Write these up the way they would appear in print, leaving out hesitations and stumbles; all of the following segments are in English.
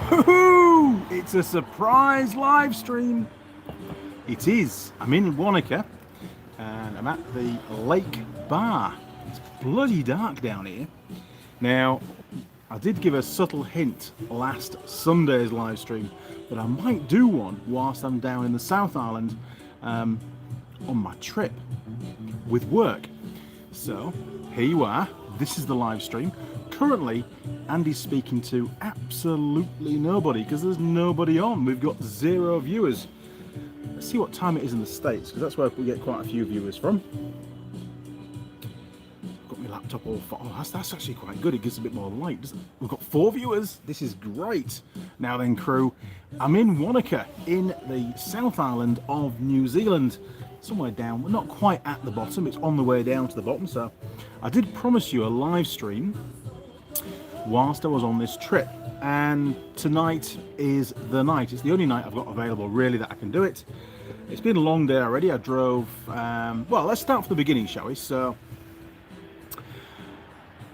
Woohoo! It's a surprise live stream. It is. I'm in Wanaka and I'm at the Lake Bar. It's bloody dark down here. Now, I did give a subtle hint last Sunday's live stream that I might do one whilst I'm down in the South Island on my trip with work. So, here you are. This is the live stream. Currently, Andy's speaking to absolutely nobody because there's nobody on. We've got 0 viewers. Let's see what time it is in the States because that's where we get quite a few viewers from. Got my laptop all for. Oh, that's actually quite good. It gives a bit more light, doesn't it? We've got 4 viewers. This is great. Now then, crew, I'm in Wanaka in the South Island of New Zealand. Somewhere down. We're not quite at the bottom. It's on the way down to the bottom. So I did promise you a live stream whilst I was on this trip, and tonight is the night. It's the only night I've got available really that I can do it. It's been a long day already. I drove well, let's start from the beginning, shall we? So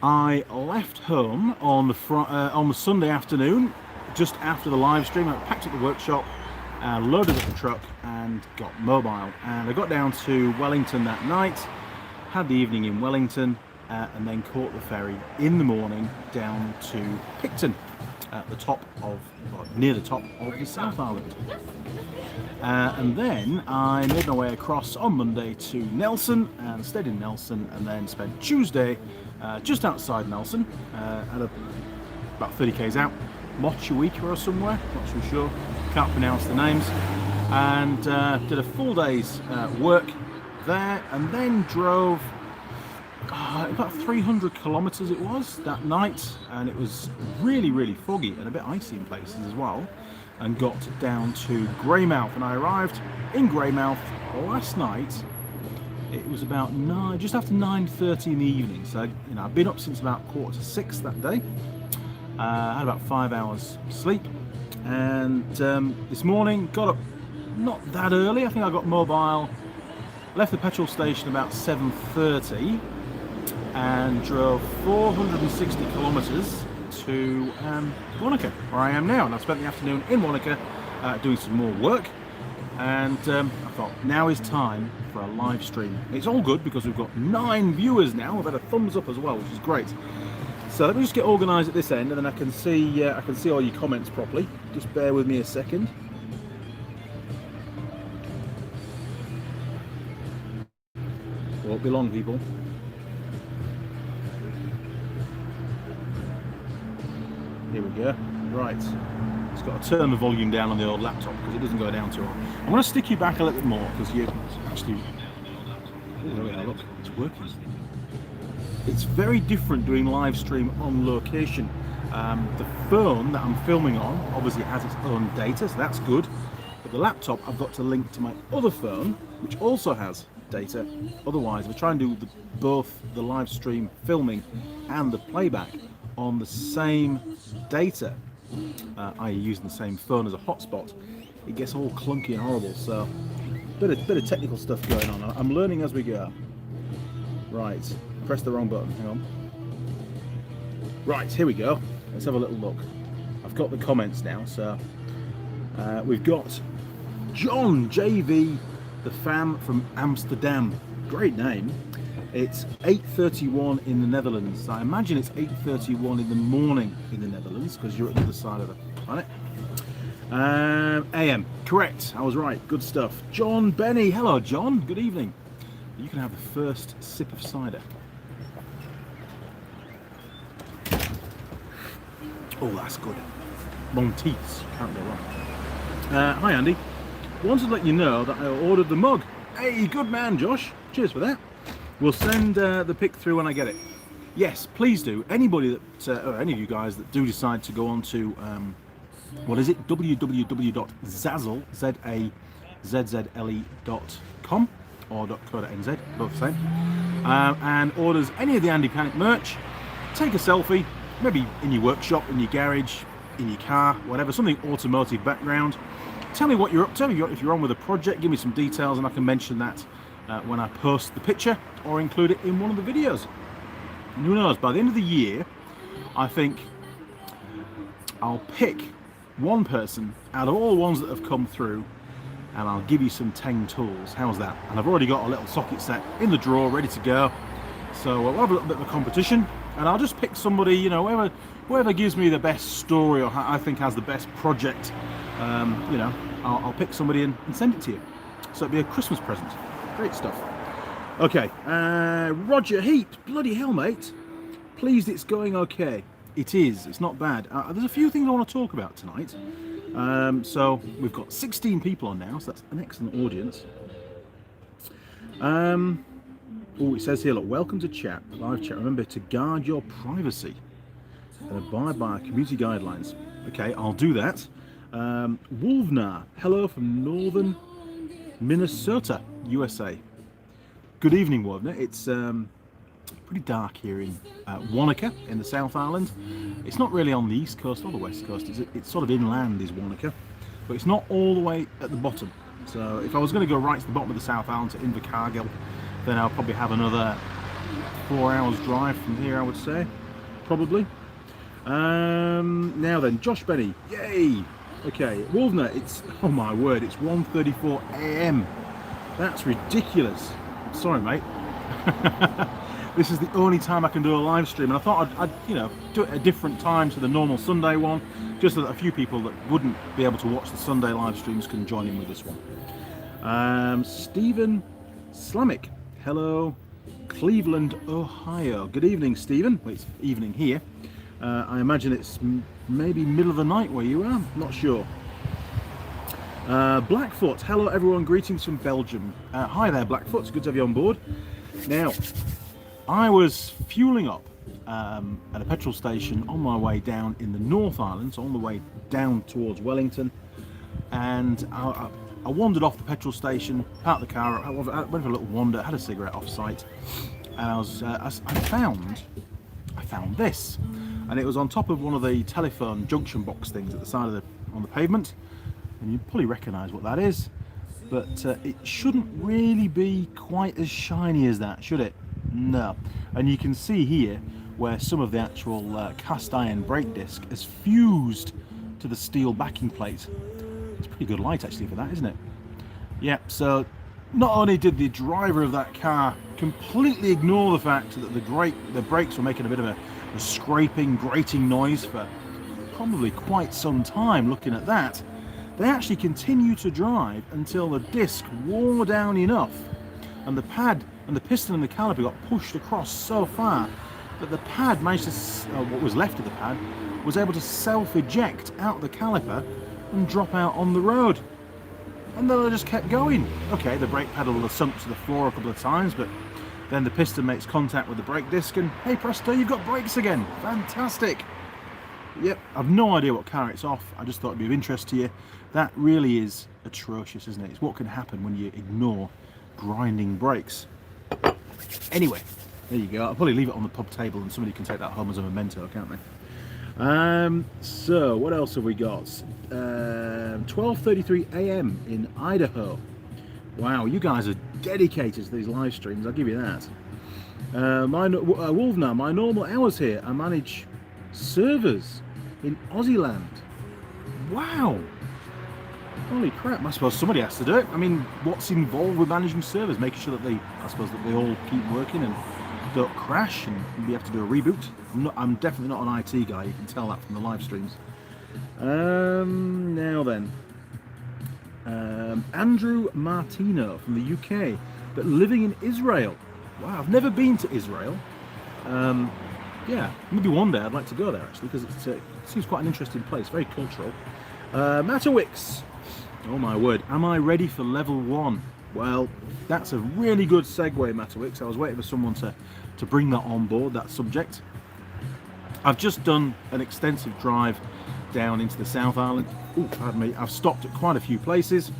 I left home on the Sunday afternoon just after the live stream. I packed up the workshop, loaded up the truck and got mobile, and I got down to Wellington that night, had the evening in Wellington, and then caught the ferry in the morning down to Picton at the top of, or near the top of the South Island. And then I made my way across on Monday to Nelson and stayed in Nelson, and then spent Tuesday just outside Nelson, about 30 k's out, Motueka or somewhere, not too sure, can't pronounce the names, and did a full day's work there, and then drove about 300 kilometers it was that night, and it was really foggy and a bit icy in places as well, and got down to Greymouth, and I arrived in Greymouth last night. It was about just after 9:30 in the evening, so I've been up since about 5:45 that day. I had about 5 hours sleep, and this morning got up not that early. I think I got mobile, left the petrol station about 7:30 and drove 460 kilometers to Wanaka, where I am now, and I spent the afternoon in Wanaka doing some more work, and I thought now is time for a live stream. It's all good because we've got 9 viewers now. We've had a thumbs up as well, which is great. So let me just get organised at this end, and then I can see all your comments properly. Just bear with me a second. Won't be long, people. Here we go. Right. It's got to turn the volume down on the old laptop because it doesn't go down too high. I'm going to stick you back a little bit more because you actually. Oh, yeah, look, it's working. It's very different doing live stream on location. The phone that I'm filming on obviously has its own data, so that's good. But the laptop I've got to link to my other phone, which also has data. Otherwise, if I try and do both the live stream filming and the playback on the same data, i.e. using the same phone as a hotspot, it gets all clunky and horrible. So bit of technical stuff going on. I'm learning as we go. Right, press the wrong button, hang on. Right, here we go. Let's have a little look. I've got the comments now. So we've got John JV, the fam from Amsterdam. Great name. It's 8:31 in the Netherlands. I imagine it's 8:31 in the morning in the Netherlands because you're at the other side of the planet. AM, correct. I was right. Good stuff. John Benny, hello John. Good evening. You can have the first sip of cider. Oh, that's good. Long teeth. Can't go wrong. Hi Andy. Wanted to let you know that I ordered the mug. Hey, good man, Josh. Cheers for that. We'll send the pic through when I get it. Yes, please do. Anybody that, or any of you guys that do decide to go on to, what is it? www.zazzle, zazzle.com or .co.nz, both the same, and orders any of the Andy Panic merch. Take a selfie, maybe in your workshop, in your garage, in your car, whatever, something automotive background. Tell me what you're up to. If you're on with a project, give me some details and I can mention that when I post the picture or include it in one of the videos. And who knows, by the end of the year, I think I'll pick one person out of all the ones that have come through, and I'll give you some 10 tools. How's that? And I've already got a little socket set in the drawer ready to go. So we'll have a little bit of a competition, and I'll just pick somebody, you know, whoever gives me the best story or I think has the best project, you know, I'll pick somebody and send it to you. So it'll be a Christmas present. Great stuff. Okay, Roger Heat, bloody hell, mate. Pleased it's going okay. It is, it's not bad. There's a few things I want to talk about tonight. So we've got 16 people on now, so that's an excellent audience. Oh, it says here, look, welcome to chat, live chat. Remember to guard your privacy and abide by our community guidelines. Okay, I'll do that. Wolvnar, hello from northern Minnesota, USA. Good evening, Wolvnar. It's pretty dark here in Wanaka in the South Island. It's not really on the east coast or the west coast. It's sort of inland is Wanaka, but it's not all the way at the bottom. So if I was going to go right to the bottom of the South Island to Invercargill, then I'll probably have another 4 hours drive from here, I would say, probably. Now then, Josh Benny, yay! Okay, Wolvnar, it's, oh my word, it's 1:34 AM. That's ridiculous. Sorry, mate. This is the only time I can do a live stream, and I thought I'd you know, do it at a different time to the normal Sunday one, just so that a few people that wouldn't be able to watch the Sunday live streams can join in with this one. Stephen Slamick, hello, Cleveland, Ohio. Good evening, Stephen. Well, it's evening here. I imagine it's maybe middle of the night where you are. Not sure. Blackfoot, hello everyone. Greetings from Belgium. Hi there, Blackfoot. It's good to have you on board. Now, I was fueling up at a petrol station on my way down in the North Island, so on the way down towards Wellington, and I wandered off the petrol station, parked the car, I went for a little wander, had a cigarette off site, and I found this, and it was on top of one of the telephone junction box things at the side of on the pavement, and you probably recognise what that is, but it shouldn't really be quite as shiny as that, should it? No. And you can see here where some of the actual cast iron brake disc has fused to the steel backing plate. It's pretty good light actually for that, isn't it? Yeah, so not only did the driver of that car completely ignore the fact that the brakes were making a bit of a scraping, grating noise for probably quite some time looking at that, they actually continued to drive until the disc wore down enough and the pad and the piston and the caliper got pushed across so far that the pad managed to, what was left of the pad, was able to self-eject out the caliper and drop out on the road. And then I just kept going. Okay, the brake pedal will have sunk to the floor a couple of times, but then the piston makes contact with the brake disc and hey presto, you've got brakes again. Fantastic. Yep, I've no idea what car it's off. I just thought it'd be of interest to you. That really is atrocious, isn't it? It's what can happen when you ignore grinding brakes. Anyway, there you go. I'll probably leave it on the pub table and somebody can take that home as a memento, can't they? So what else have we got? 12:33 AM in Idaho. Wow, you guys are dedicated to these live streams, I'll give you that. Wolvnar, my normal hours here, I manage servers in Aussie land. Wow. Holy crap, I suppose somebody has to do it. I mean, what's involved with managing servers? Making sure that they all keep working and don't crash and we have to do a reboot. I'm definitely not an IT guy, you can tell that from the live streams. Now then, Andrew Martino from the UK, but living in Israel. Wow, I've never been to Israel. Yeah, maybe one day I'd like to go there actually, because it seems quite an interesting place, very cultural. Matterwicks, oh my word, am I ready for level 1? Well, that's a really good segue, Matterwicks. I was waiting for someone to bring that on board, that subject. I've just done an extensive drive down into the South Island. Oh, pardon me. I've stopped at quite a few places,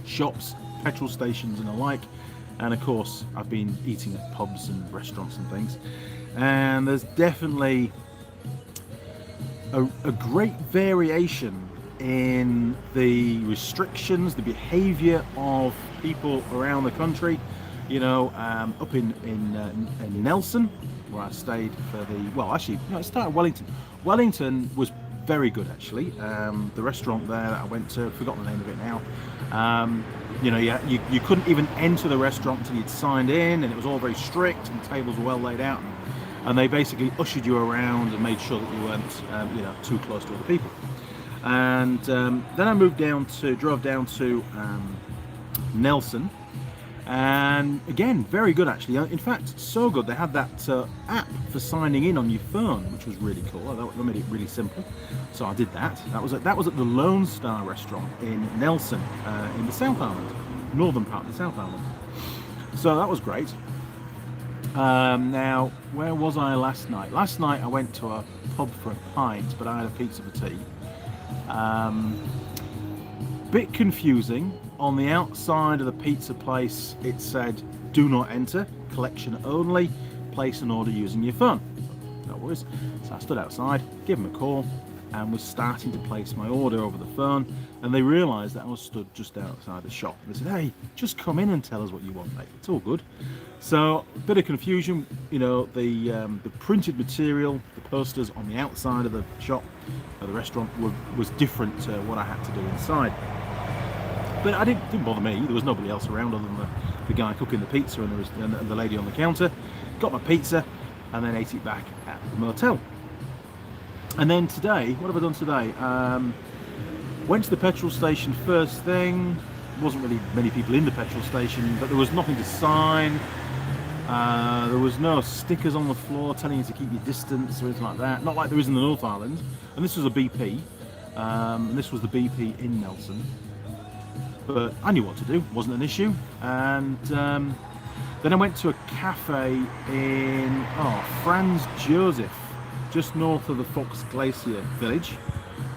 shops, petrol stations and the like, and of course I've been eating at pubs and restaurants and things, and there's definitely a great variation in the restrictions, the behavior of people around the country. You know, up in Nelson, where I stayed for the, well, actually, no, it started Wellington. Wellington was very good actually. The restaurant there that I went to, I've forgotten the name of it now. You know, you couldn't even enter the restaurant until you'd signed in, and it was all very strict, and the tables were well laid out, and they basically ushered you around and made sure that you weren't, you know, too close to other people. And then I drove down to Nelson, and again, very good actually. In fact, so good they had that app for signing in on your phone, which was really cool. That made it really simple. So I did that. That was at the Lone Star restaurant in Nelson, in the South Island, northern part of the South Island. So that was great. Now, where was I last night? Last night I went to a pub for a pint, but I had a pizza for tea. Bit confusing. On the outside of the pizza place, it said, "Do not enter, collection only, place an order using your phone." No worries. So I stood outside, gave them a call, and was starting to place my order over the phone, and they realised that I was stood just outside the shop. They said, "Hey, just come in and tell us what you want, mate. It's all good." So a bit of confusion, you know, the printed material, the posters on the outside of the shop, the restaurant, was different to what I had to do inside. But it didn't bother me. There was nobody else around other than the guy cooking the pizza and the lady on the counter. Got my pizza and then ate it back at the motel. And then today, what have I done today? Went to the petrol station first thing. Wasn't really many people in the petrol station, but there was nothing to sign. There was no stickers on the floor telling you to keep your distance or anything like that. Not like there is in the North Island. And this was a BP. And this was the BP in Nelson. But I knew what to do, wasn't an issue. And then I went to a cafe in Franz Joseph, just north of the Fox Glacier village.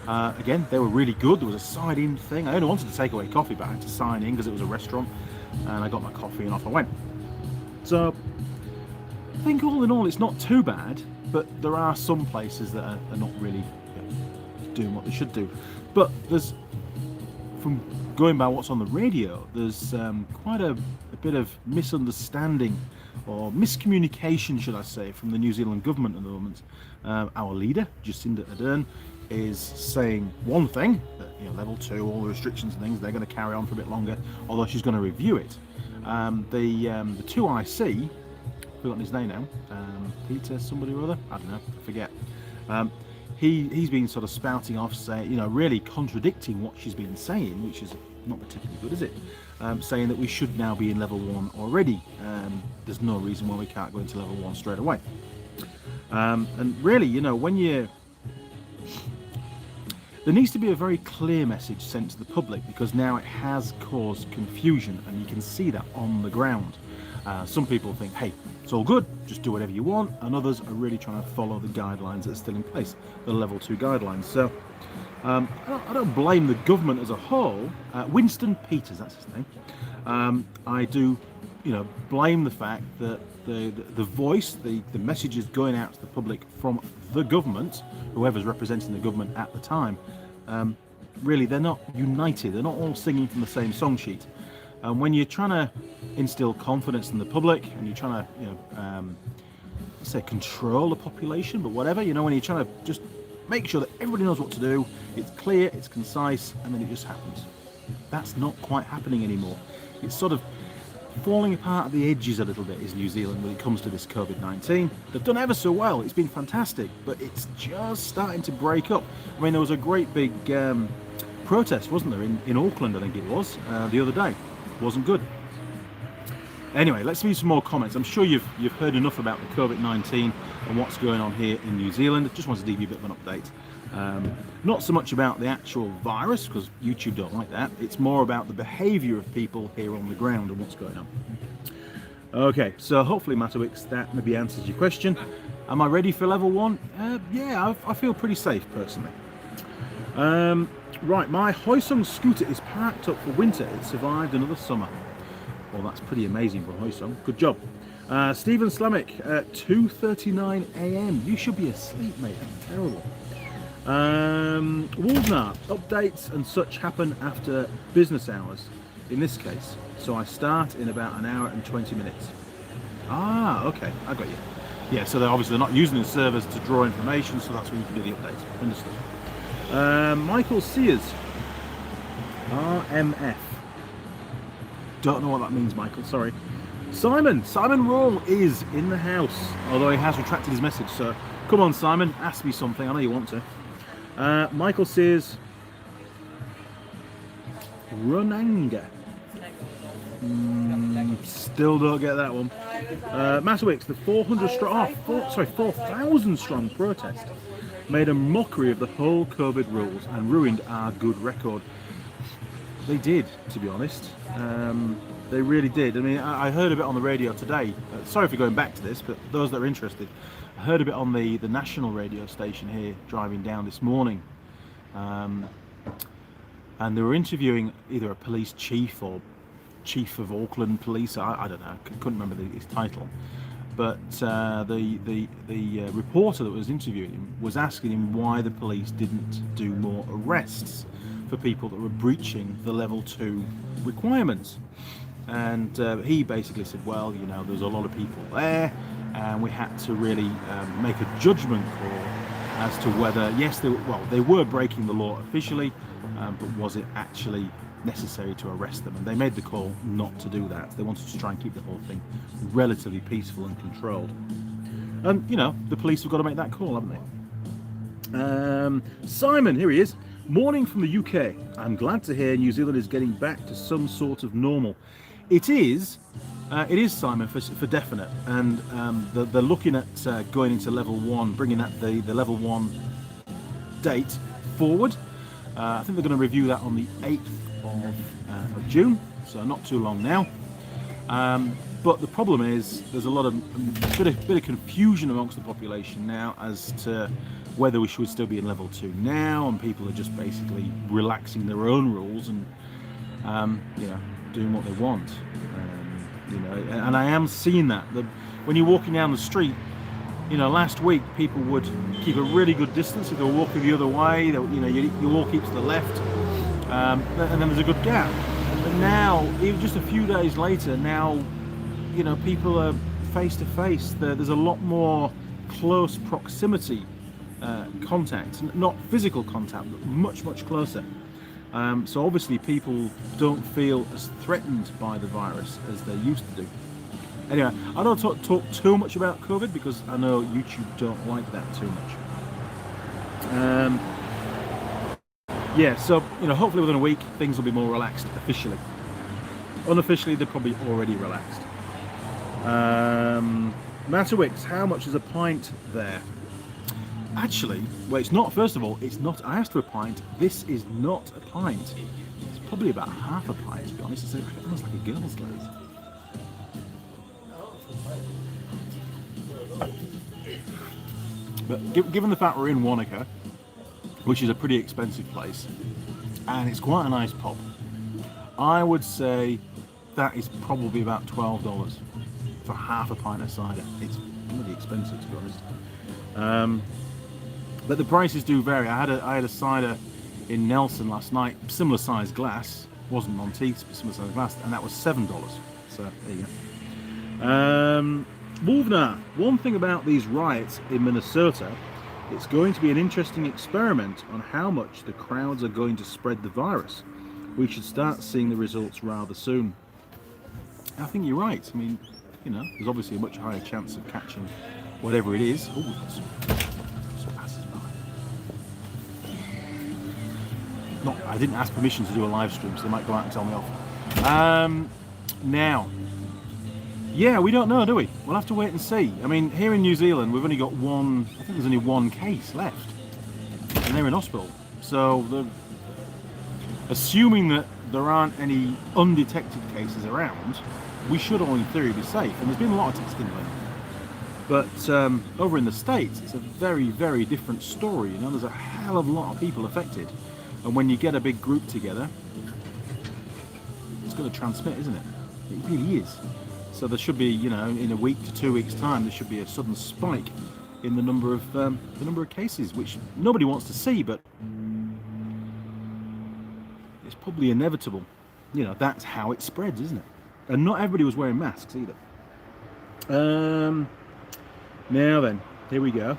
Again, they were really good. There was a sign-in thing. I only wanted to take away coffee, but I had to sign in because it was a restaurant. And I got my coffee and off I went. So I think all in all it's not too bad, but there are some places that are not really doing what they should do. But there's, from going by what's on the radio, there's quite a bit of misunderstanding or miscommunication, should I say, from the New Zealand government at the moment. Our leader, Jacinda Ardern, is saying one thing, that, you know, level 2, all the restrictions and things, they're going to carry on for a bit longer, although she's going to review it. The 2IC, I've forgotten his name now, Peter somebody or other, I don't know, I forget. He's been sort of spouting off, saying, you know, really contradicting what she's been saying, which is not particularly good, is it? Saying that we should now be in level 1 already. There's no reason why we can't go into level 1 straight away. And really, you know, there needs to be a very clear message sent to the public, because now it has caused confusion, and you can see that on the ground. Some people think, hey, it's all good, just do whatever you want, and others are really trying to follow the guidelines that are still in place, the level 2 guidelines. So I don't blame the government as a whole. Winston Peters, that's his name. I do, you know, blame the fact that the voice, the messages going out to the public from the government, whoever's representing the government at the time, really they're not united. They're not all singing from the same song sheet. And when you're trying to instill confidence in the public, and you're trying to, you know, say control the population, but whatever, you know, when you're trying to just make sure that everybody knows what to do, it's clear, it's concise, and then it just happens. That's not quite happening anymore. It's sort of falling apart at the edges a little bit, is New Zealand, when it comes to this COVID-19. They've done ever so well, it's been fantastic, but it's just starting to break up. I mean, there was a great big protest, wasn't there, in Auckland, I think it was, the other day. Wasn't good. Anyway, let's read some more comments. I'm sure you've heard enough about the COVID-19 and what's going on here in New Zealand. Just wanted to give you a bit of an update. Not so much about the actual virus, because YouTube don't like that. It's more about the behaviour of people here on the ground and what's going on. Okay, so hopefully, Matowix, that maybe answers your question. Am I ready for level 1? Yeah, I feel pretty safe personally. Right, my Hoysong scooter is parked up for winter. It survived another summer. Well, that's pretty amazing for Hoysong. Good job. Stephen Slamick at 2:39 AM. You should be asleep, mate. That's terrible. Wolfnar, updates and such happen after business hours, in this case. So I start in about an hour and 20 minutes. Ah, okay, I got you. Yeah, so they're obviously not using the servers to draw information, so that's when you can do the updates. Understood. Michael Sears, RMF. Don't know what that means, Michael, sorry. Simon Rawle is in the house, although he has retracted his message, so come on Simon, ask me something, I know you want to. Michael Sears, Runanga. Still don't get that one. Matterwicks, the 4,000 strong protest made a mockery of the whole COVID rules and ruined our good record. They did, to be honest. They really did. I mean, I heard a bit on the radio today. Sorry for going back to this, but those that are interested, I heard a bit on the national radio station here driving down this morning. And they were interviewing either a police chief or chief of Auckland police. I don't know. I couldn't remember his title. But the reporter that was interviewing him was asking him why the police didn't do more arrests for people that were breaching the level 2 requirements. And he basically said, well, you know, there's a lot of people there, and we had to really make a judgment call as to whether, yes, they were breaking the law officially, but was it actually necessary to arrest them? And they made the call not to do that. They wanted to try and keep the whole thing relatively peaceful and controlled. And, you know, the police have got to make that call, haven't they? Simon, here he is. Morning from the UK. I'm glad to hear New Zealand is getting back to some sort of normal. It is Simon, for definite, and they're looking at going into level 1, bringing that the level 1 date forward. I think they're going to review that on the 8th of June, so not too long now. But the problem is there's a bit of confusion amongst the population now as to whether we should still be in level 2 now, and people are just basically relaxing their own rules and you know, doing what they want. You know, and I am seeing that. When you're walking down the street, you know, last week people would keep a really good distance if they were walking the other way. You know, you all keep to the left, and then there's a good gap. But now, even just a few days later, now, you know, people are face to face. There's a lot more close proximity contact, not physical contact, but much closer. So obviously people don't feel as threatened by the virus as they used to do. Anyway, I don't talk too much about COVID because I know YouTube don't like that too much. Yeah, so, you know, hopefully within a week things will be more relaxed officially. Unofficially, they're probably already relaxed. Matterwicks, how much is a pint there? Actually, well, it's not, first of all, it's not, I asked for a pint. This is not a pint. It's probably about half a pint, to be honest. It's almost like a girl's glaze. But given the fact we're in Wanaka, which is a pretty expensive place, and it's quite a nice pub, I would say that is probably about $12 for half a pint of cider. It's really expensive, to be honest. But the prices do vary. I had a cider in Nelson last night, similar size glass, wasn't Monteith's, but similar size glass, and that was $7. So there you go. Wolfner, one thing about these riots in Minnesota, it's going to be an interesting experiment on how much the crowds are going to spread the virus. We should start seeing the results rather soon. I think you're right. I mean, you know, there's obviously a much higher chance of catching whatever it is. Oh, that's passes by. Not, I didn't ask permission to do a live stream, so they might go out and tell me off. Now, yeah, we don't know, do we? We'll have to wait and see. I mean, here in New Zealand, we've only got one, I think there's only one case left, and they're in hospital. So, assuming that there aren't any undetected cases around, we should all in theory be safe. And there's been a lot of testing going on. But over in the States, it's a very, very different story. You know, there's a hell of a lot of people affected. And when you get a big group together, it's going to transmit, isn't it? It really is. So there should be, you know, in a week to 2 weeks' time, there should be a sudden spike in the number of cases, which nobody wants to see, but it's probably inevitable. You know, that's how it spreads, isn't it? And not everybody was wearing masks either. Now then, here we go.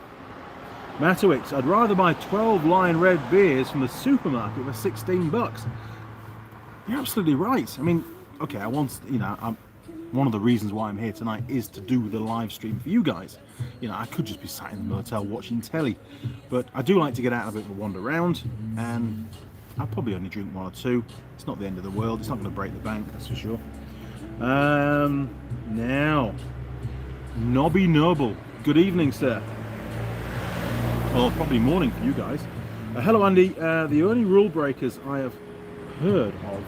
Matowicz, I'd rather buy 12 Lion Red beers from the supermarket for 16 bucks. You're absolutely right. I mean, okay, one of the reasons why I'm here tonight is to do the live stream for you guys. I could just be sat in the motel watching telly, but I do like to get out a bit of a wander around, and I'll probably only drink one or two. It's not the end of the world. It's not going to break the bank, that's for sure. Now, Nobby Noble. Good evening, sir. Or probably morning for you guys. Hello, Andy. The only rule breakers I have heard of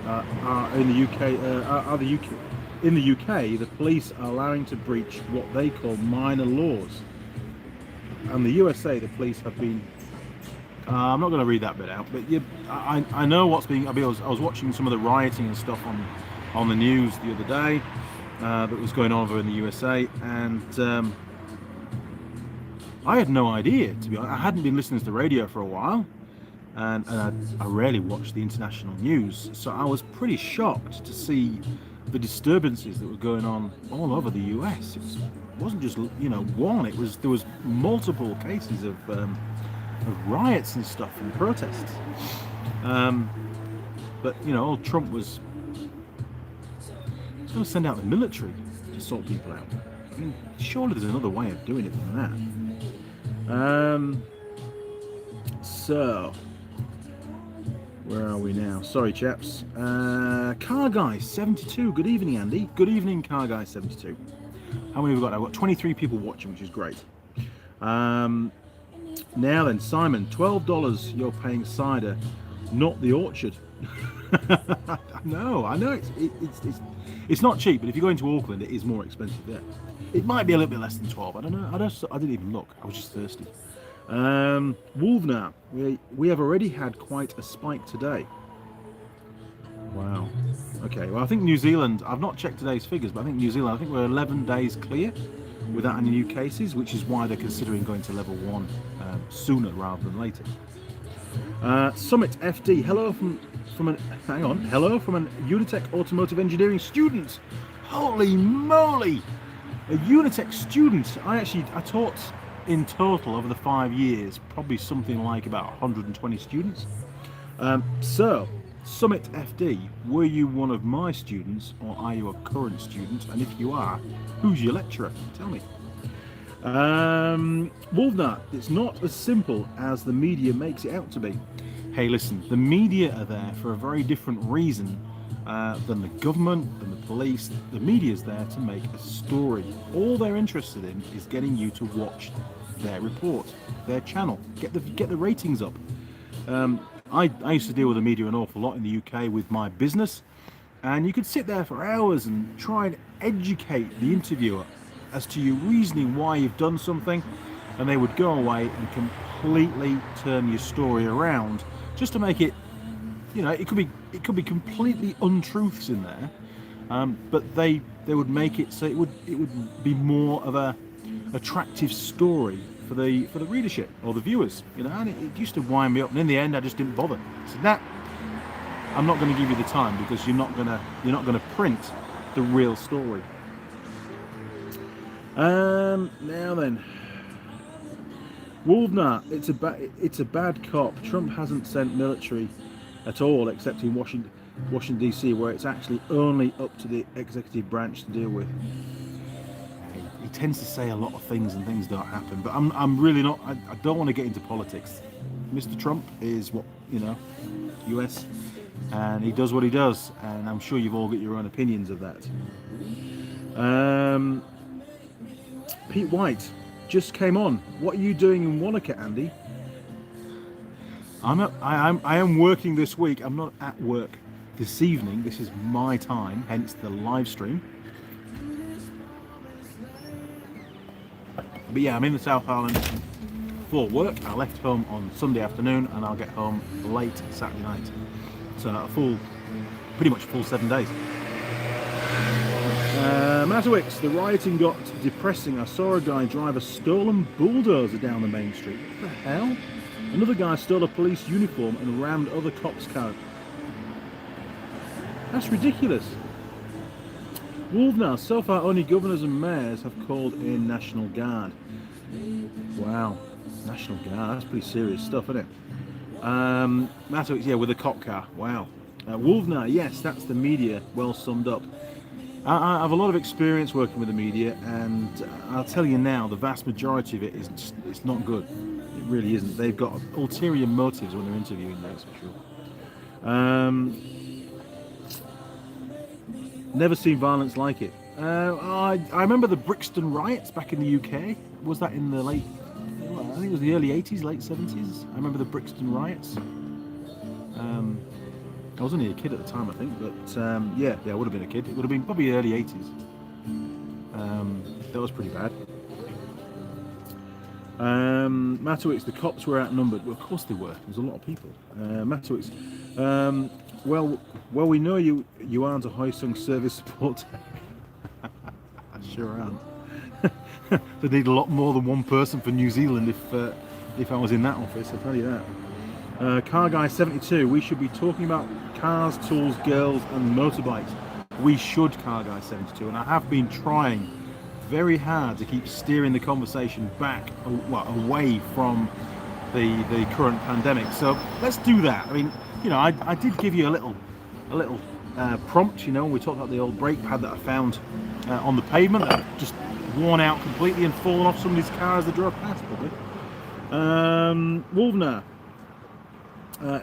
are in the UK. In the UK, the police are allowing to breach what they call minor laws. And the USA, the police have been. I'm not going to read that bit out, but I know what's being. I was watching some of the rioting and stuff on the news the other day that was going on over in the USA, and I had no idea, to be honest. I hadn't been listening to the radio for a while, and I rarely watch the international news, so I was pretty shocked to see the disturbances that were going on all over the US. It wasn't just one. There was multiple cases of riots and stuff and protests. But old Trump was going to send out the military to sort people out. I mean, surely there's another way of doing it than that. So where are we now? Sorry, chaps. Car Guy 72. Good evening, Andy. Good evening, Car Guy 72. How many have we got? I've got 23 people watching, which is great. Now then, Simon, $12. You're paying cider, not the orchard. No, I know it's not cheap, but if you're going to Auckland, it is more expensive there. It might be a little bit less than 12. I don't know. I didn't even look. I was just thirsty. Wolvnar, we have already had quite a spike today. Wow. Okay. Well, I think New Zealand. I've not checked today's figures, but I think New Zealand. I think we're 11 days clear without any new cases, which is why they're considering going to level 1 sooner rather than later. Summit FD. Hello from an Unitech Automotive Engineering student. Holy moly! A Unitech student. I taught in total over the 5 years, probably something like about 120 students. So, Summit FD, were you one of my students, or are you a current student? And if you are, who's your lecturer? Tell me. Wolfnut, it's not as simple as the media makes it out to be. Hey, listen, the media are there for a very different reason than the government, than the police. The media's there to make a story. All they're interested in is getting you to watch their report, their channel, get the ratings up. I used to deal with the media an awful lot in the UK with my business, and you could sit there for hours and try and educate the interviewer as to your reasoning why you've done something, and they would go away and completely turn your story around just to make it, it could be completely untruths in there, but they would make it so it would be more of a attractive story for the readership or the viewers, and it used to wind me up, and in the end I just didn't bother. I said, nah, I'm not going to give you the time because you're not going to print the real story. Now then, Wolfnar, it's a bad cop. Trump hasn't sent military at all, except in Washington DC, where it's actually only up to the executive branch to deal with. He tends to say a lot of things and things don't happen, but I'm really not. I don't want to get into politics. Mr. Trump is US, and he does what he does, and I'm sure you've all got your own opinions of that. Pete White just came on. What are you doing in Wanaka, Andy? I am working this week. I'm not at work this evening. This is my time, hence the live stream. But yeah, I'm in the South Island for work. I left home on Sunday afternoon, and I'll get home late Saturday night. So pretty much full 7 days. Matowicz, the rioting got depressing. I saw a guy drive a stolen bulldozer down the main street. What the hell? Another guy stole a police uniform and rammed other cops' car. That's ridiculous. Wolfnar, so far only governors and mayors have called in National Guard. Wow. National Guard, that's pretty serious stuff, isn't it? Matowicz, yeah, with a cop car. Wow. Wolfner, yes, that's the media, well summed up. I have a lot of experience working with the media, and I'll tell you now, the vast majority of it is just, it's not good. It really isn't. They've got ulterior motives when they're interviewing, that's for sure. Never seen violence like it. I remember the Brixton riots back in the UK. Was that in the late, I think it was the early 80s, late 70s? I remember the Brixton riots. I was only a kid at the time, I think, but yeah, I would have been a kid. It would have been probably early 80s. That was pretty bad. Matowicz, the cops were outnumbered. Well, of course they were. There's a lot of people. Matowicz, well, we know you aren't a Hoysung service support. I sure aren't. They need a lot more than one person for New Zealand if I was in that office, I'll tell you that. Car Guy 72, we should be talking about cars, tools, girls and motorbikes. We should, Car Guy 72, and I have been trying very hard to keep steering the conversation back, away from the current pandemic. So let's do that. I mean, you know, I did give you a little prompt, you know, when we talked about the old brake pad that I found on the pavement that had just worn out completely and fallen off somebody's car as they drove past, probably. Wolfner.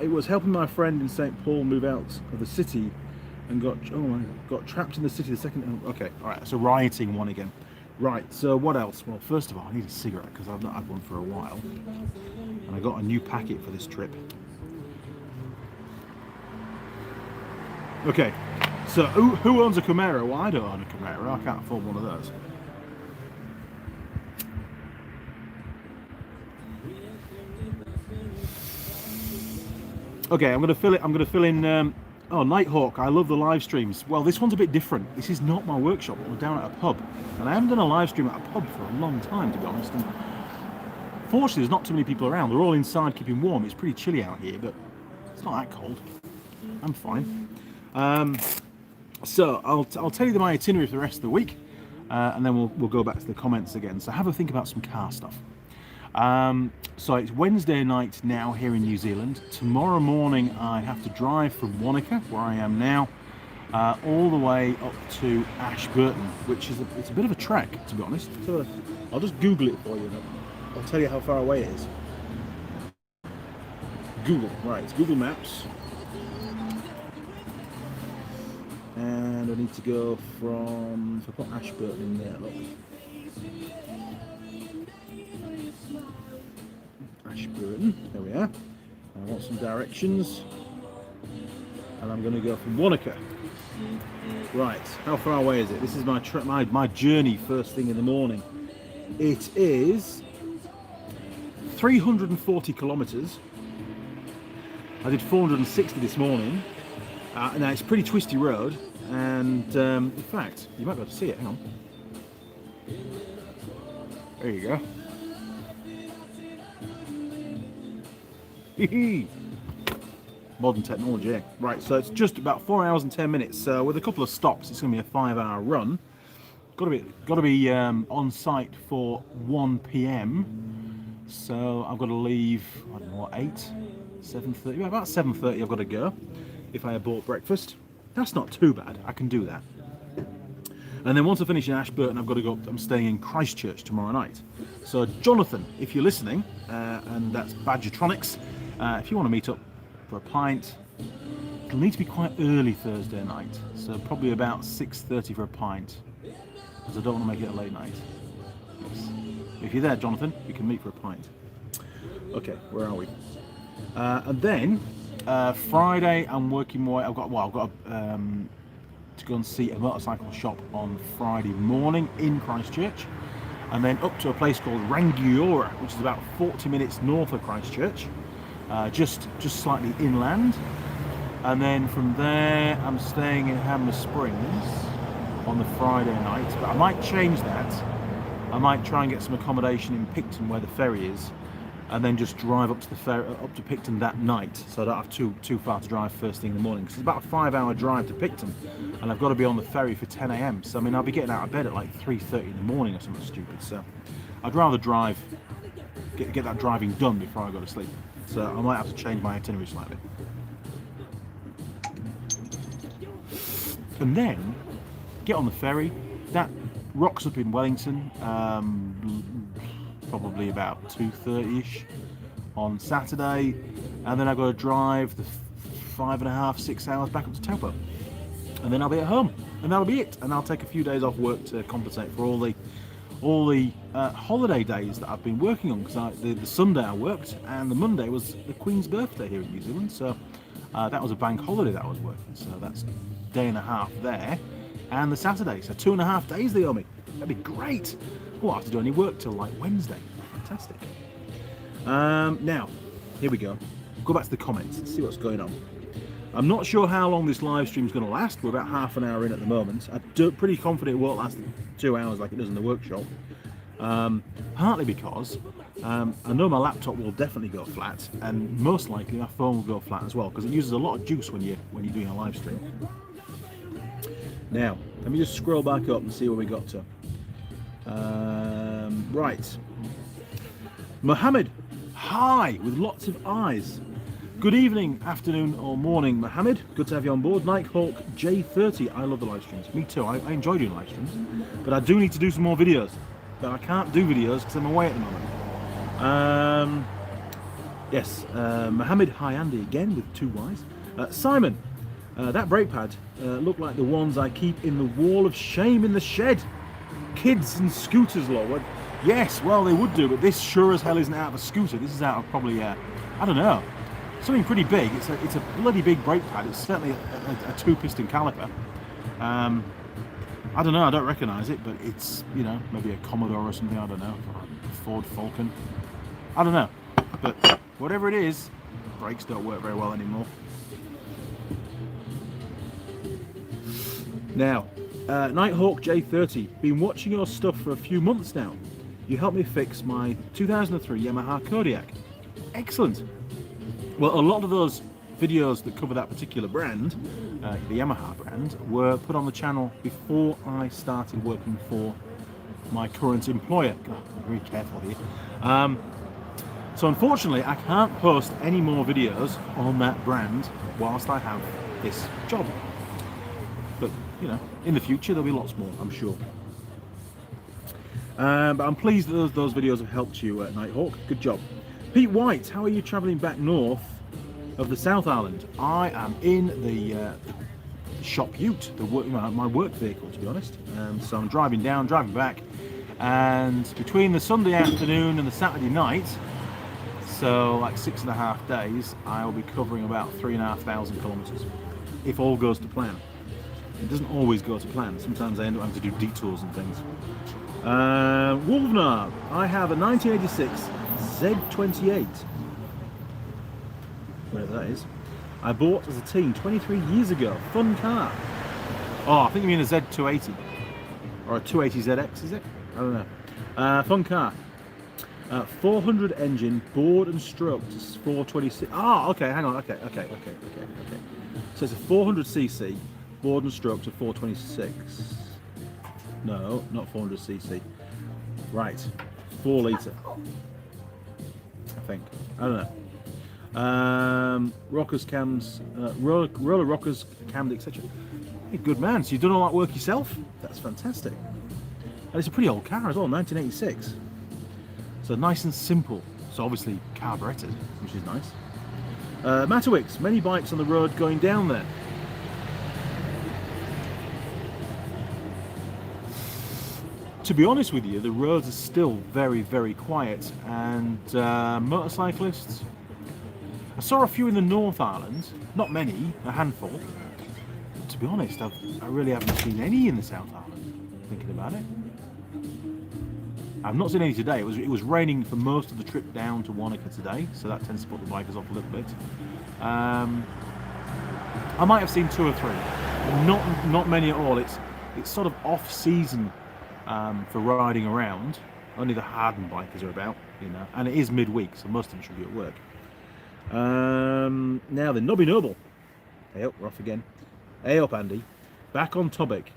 It was helping my friend in St. Paul move out of the city and got trapped in the city the second. Okay, all right. So rioting one again. Right. So what else? Well, first of all, I need a cigarette because I've not had one for a while, and I got a new packet for this trip. Okay. So who owns a Camaro? Well, I don't own a Camaro. I can't afford one of those. Okay, I'm going to fill in. Oh, Nighthawk. I love the live streams. Well, this one's a bit different. This is not my workshop. We're down at a pub, and I haven't done a live stream at a pub for a long time, to be honest. And fortunately, there's not too many people around. They're all inside, keeping warm. It's pretty chilly out here, but it's not that cold. I'm fine. So I'll tell you my itinerary for the rest of the week, and then we'll go back to the comments again. So have a think about some car stuff. So it's Wednesday night now here in New Zealand. Tomorrow morning I have to drive from Wanaka, where I am now, all the way up to Ashburton, which is it's a bit of a trek, to be honest. So I'll just Google it for you. I'll tell you how far away it is. Google, right? It's Google Maps, and I need to go from. If I put Ashburton in there, look. Ashburton, there we are. I want some directions, and I'm going to go from Wanaka. Right, how far away is it? This is my journey first thing in the morning. It is 340 kilometres. I did 460 this morning. Now it's a pretty twisty road, and in fact, you might be able to see it. Hang on. There you go. Modern technology. Right, so it's just about 4 hours and 10 minutes. So with a couple of stops, it's going to be a 5-hour run. Got to be on site for 1 p.m. So I've got to leave. I don't know what, 7:30. Yeah, about 7:30. I've got to go. If I had bought breakfast, that's not too bad. I can do that. And then once I finish in Ashburton, I've got to go. I'm staying in Christchurch tomorrow night. So Jonathan, if you're listening, and that's Badgertronics. If you want to meet up for a pint, it'll need to be quite early Thursday night, so probably about 6:30 for a pint, because I don't want to make it a late night. If you're there, Jonathan, we can meet for a pint. Okay, where are we? And then Friday, I'm working more. I've got to go and see a motorcycle shop on Friday morning in Christchurch, and then up to a place called Rangiora, which is about 40 minutes north of Christchurch. Just slightly inland, and then from there I'm staying in Hammer Springs on the Friday night, but I might change that. I might try and get some accommodation in Picton where the ferry is, and then just drive up to the ferry, up to Picton that night, so I don't have too far to drive first thing in the morning, because it's about a 5-hour drive to Picton, and I've got to be on the ferry for 10 a.m. so I mean I'll be getting out of bed at like 3:30 in the morning or something stupid. So I'd rather drive get that driving done before I go to sleep. So I might have to change my itinerary slightly. And then get on the ferry. That rocks up in Wellington, probably about 2:30ish on Saturday, and then I've got to drive the 5.5, 6 hours back up to Taupo, and then I'll be at home, and that'll be it. And I'll take a few days off work to compensate for all the holiday days that I've been working on, because the Sunday I worked, and the Monday was the Queen's birthday here in New Zealand, so that was a bank holiday that I was working, so that's a day and a half there, and the Saturday, so 2.5 days they owe me. That'd be great. I won't have to do any work till like Wednesday. Fantastic. Now, here we go. Go back to the comments and see what's going on. I'm not sure how long this live stream is going to last. We're about half an hour in at the moment. I'm pretty confident it won't last 2 hours like it does in the workshop. Partly because I know my laptop will definitely go flat, and most likely my phone will go flat as well, because it uses a lot of juice when you're doing a live stream. Now, let me just scroll back up and see where we got to. Right. Mohammed, hi, with lots of eyes. Good evening, afternoon or morning, Mohammed. Good to have you on board. Nighthawk J30, I love the live streams. Me too, I enjoy doing live streams. But I do need to do some more videos. But I can't do videos because I'm away at the moment. Yes, Mohammed, hi Andy again with 2 Ys. Simon, that brake pad looked like the ones I keep in the wall of shame in the shed. Kids and scooters, Lord. Yes, well they would do, but this sure as hell isn't out of a scooter. This is out of probably, I don't know, something pretty big. It's a bloody big brake pad. It's certainly a 2-piston caliper. I don't know, I don't recognise it, but it's, you know, maybe a Commodore or something, I don't know, a Ford Falcon. I don't know, but whatever it is, brakes don't work very well anymore. Now, Nighthawk J30, been watching your stuff for a few months now. You helped me fix my 2003 Yamaha Kodiak. Excellent. Well, a lot of those videos that cover that particular brand, the Yamaha brand, were put on the channel before I started working for my current employer. God, I'm very careful here. So unfortunately, I can't post any more videos on that brand whilst I have this job. But, you know, in the future there'll be lots more, I'm sure. But I'm pleased that those videos have helped you, Nighthawk. Good job. Pete White, how are you travelling back north of the South Island? I am in the shop ute, my work vehicle, to be honest. So I'm driving down, driving back, and between the Sunday afternoon and the Saturday night, so like 6.5 days, I will be covering about 3,500 kilometres, if all goes to plan. It doesn't always go to plan. Sometimes I end up having to do detours and things. Wolfnar, I have a 1986 Z28. Whatever that is. I bought as a teen 23 years ago. Fun car. Oh, I think you mean a Z280. Or a 280ZX, is it? I don't know. Fun car. 400 engine, bored and stroked, 426. Ah, okay, hang on. Okay. So it's a 400cc, bored and stroked to 426. No, not 400cc. Right, 4 litre. I think. I don't know. Rockers, cams, roller rockers, cammed, etc. Hey, good man. So you've done all that work yourself? That's fantastic. And it's a pretty old car as well, 1986. So nice and simple. So obviously carburetted, which is nice. Matterwicks, many bikes on the road going down there. To be honest with you, the roads are still very, very quiet, and motorcyclists, I saw a few in the North Island, not many, a handful. But to be honest, I really haven't seen any in the South Island, thinking about it. I've not seen any today. It was raining for most of the trip down to Wanaka today, so that tends to put the bikers off a little bit. I might have seen 2 or 3, but not many at all. It's sort of off-season for riding around. Only the hardened bikers are about, you know, and it is midweek, so most of them should be at work. Now the Nobby Noble. Hey up, we're off again. Hey up, Andy. Back on topic.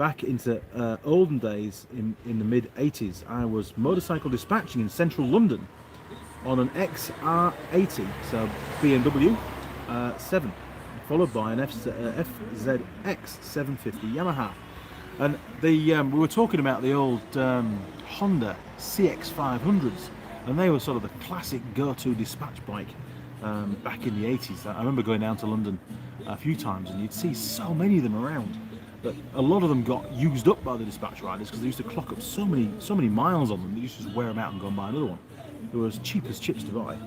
back into olden days in the mid 80s. I was motorcycle dispatching in central London on an XR80, so BMW 7, followed by an FZX 750 Yamaha. And we were talking about the old Honda CX500s, and they were sort of the classic go-to dispatch bike back in the 80s. I remember going down to London a few times, and you'd see so many of them around. But a lot of them got used up by the dispatch riders because they used to clock up so many miles on them. They used to just wear them out and go and buy another one. They were as cheap as chips to buy.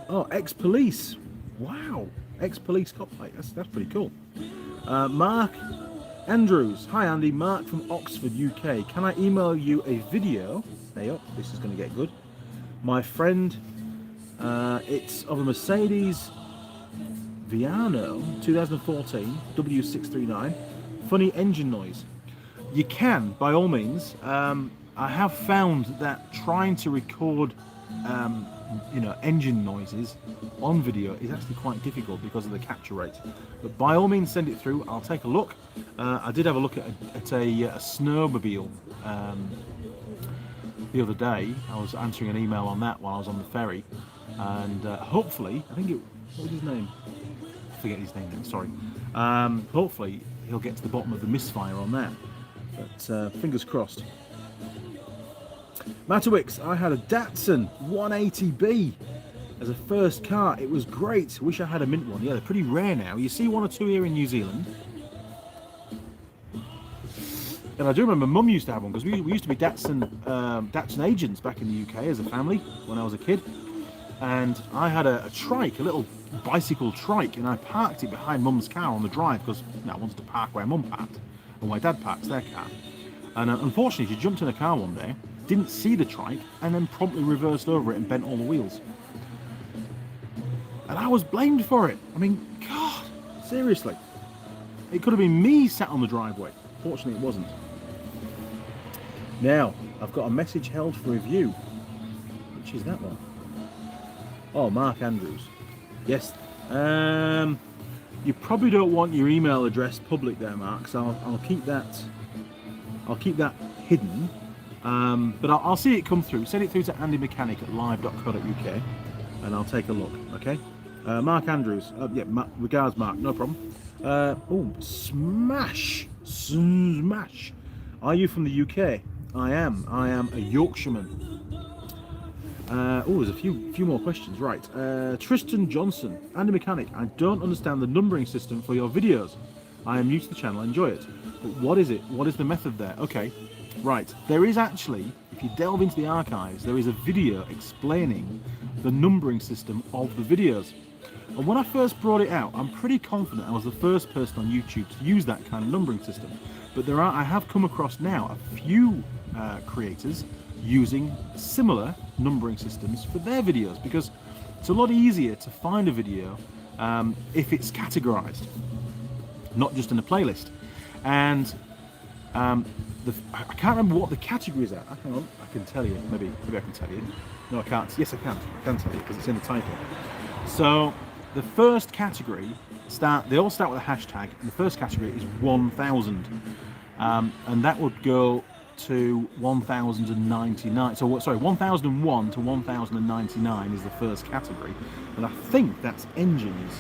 Oh, ex-police. Wow, ex-police cop bike. That's pretty cool. Mark Andrews. Hi Andy, Mark from Oxford, UK. Can I email you a video? Hey up, this is going to get good. My friend, it's of a Mercedes Viano 2014 W639. Funny engine noise. You can, by all means. I have found that trying to record engine noises on video is actually quite difficult because of the capture rate. But by all means, send it through. I'll take a look. I did have a look at a snowmobile the other day. I was answering an email on that while I was on the ferry, and hopefully, what was his name? I forget his name now, sorry. Hopefully he'll get to the bottom of the misfire on that, but fingers crossed. Matterwicks, I had a Datsun 180B as a first car. It was great. Wish I had a mint one. Yeah, they're pretty rare now. You see one or two here in New Zealand. And I do remember Mum used to have one because we used to be Datsun agents back in the UK as a family when I was a kid. And I had a trike, a little bicycle trike, and I parked it behind Mum's car on the drive because I wanted to park where Mum parked and where Dad parks their car. And unfortunately, she jumped in a car one day, didn't see the trike, and then promptly reversed over it and bent all the wheels. And I was blamed for it. I mean, God, seriously. It could have been me sat on the driveway. Fortunately, it wasn't. Now, I've got a message held for review. Which is that one? Oh, Mark Andrews. Yes. You probably don't want your email address public there, Mark, so I'll keep that hidden. But I'll see it come through. Send it through to andymechanic@live.co.uk and I'll take a look, okay? Mark Andrews. Regards, Mark. No problem. Smash. Are you from the UK? I am a Yorkshireman. There's a few more questions. Right. Tristan Johnson, Andy Mechanic. I don't understand the numbering system for your videos. I am new to the channel. I enjoy it. But what is it? What is the method there? Okay. Right. There is actually, if you delve into the archives, there is a video explaining the numbering system of the videos. And when I first brought it out, I'm pretty confident I was the first person on YouTube to use that kind of numbering system. But I have come across now a few creators using similar numbering systems for their videos because it's a lot easier to find a video if it's categorized, not just in a playlist. And I can't remember what the category is at. Hang on, I can tell you. Maybe I can tell you. No, I can't. Yes, I can. I can tell you because it's in the title. So the first category they all start with a hashtag, and the first category is 1000, and that would go to 1099. So sorry, 1001 to 1099 is the first category, and I think that's engines.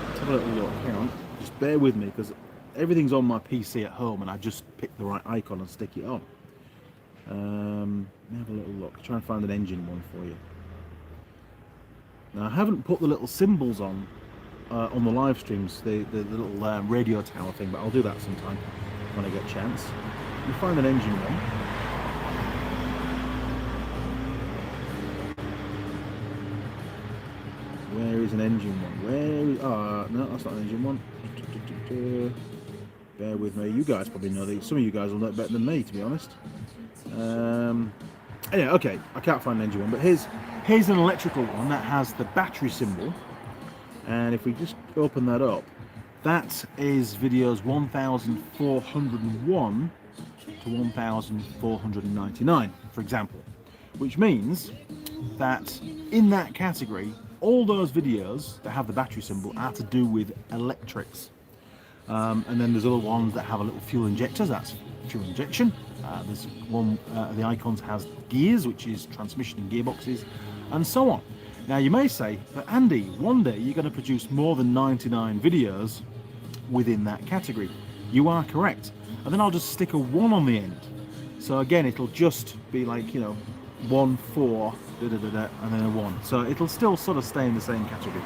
Let's have a little look. Hang on, just bear with me because everything's on my PC at home, and I just pick the right icon and stick it on. Let me have a little look. Try and find an engine one for you. Now I haven't put the little symbols on the live streams, the little radio tower thing, but I'll do that sometime when I get a chance. You find an engine one. Where is an engine one? No, that's not an engine one. Bear with me. You guys probably know these. Some of you guys will know it better than me, to be honest. Anyway, okay, I can't find an engine one, but here's an electrical one that has the battery symbol. And if we just open that up, that is videos 1401 to 1499, for example, which means that in that category, all those videos that have the battery symbol are to do with electrics. And then there's other ones that have a little fuel injectors, that's fuel injection. There's one, the Icons has gears, which is transmission and gearboxes, and so on. Now you may say, but Andy, one day you're going to produce more than 99 videos within that category. You are correct. And then I'll just stick a 1 on the end. So again, it'll just be like, you know, 1, 4, and then a 1. So it'll still sort of stay in the same category.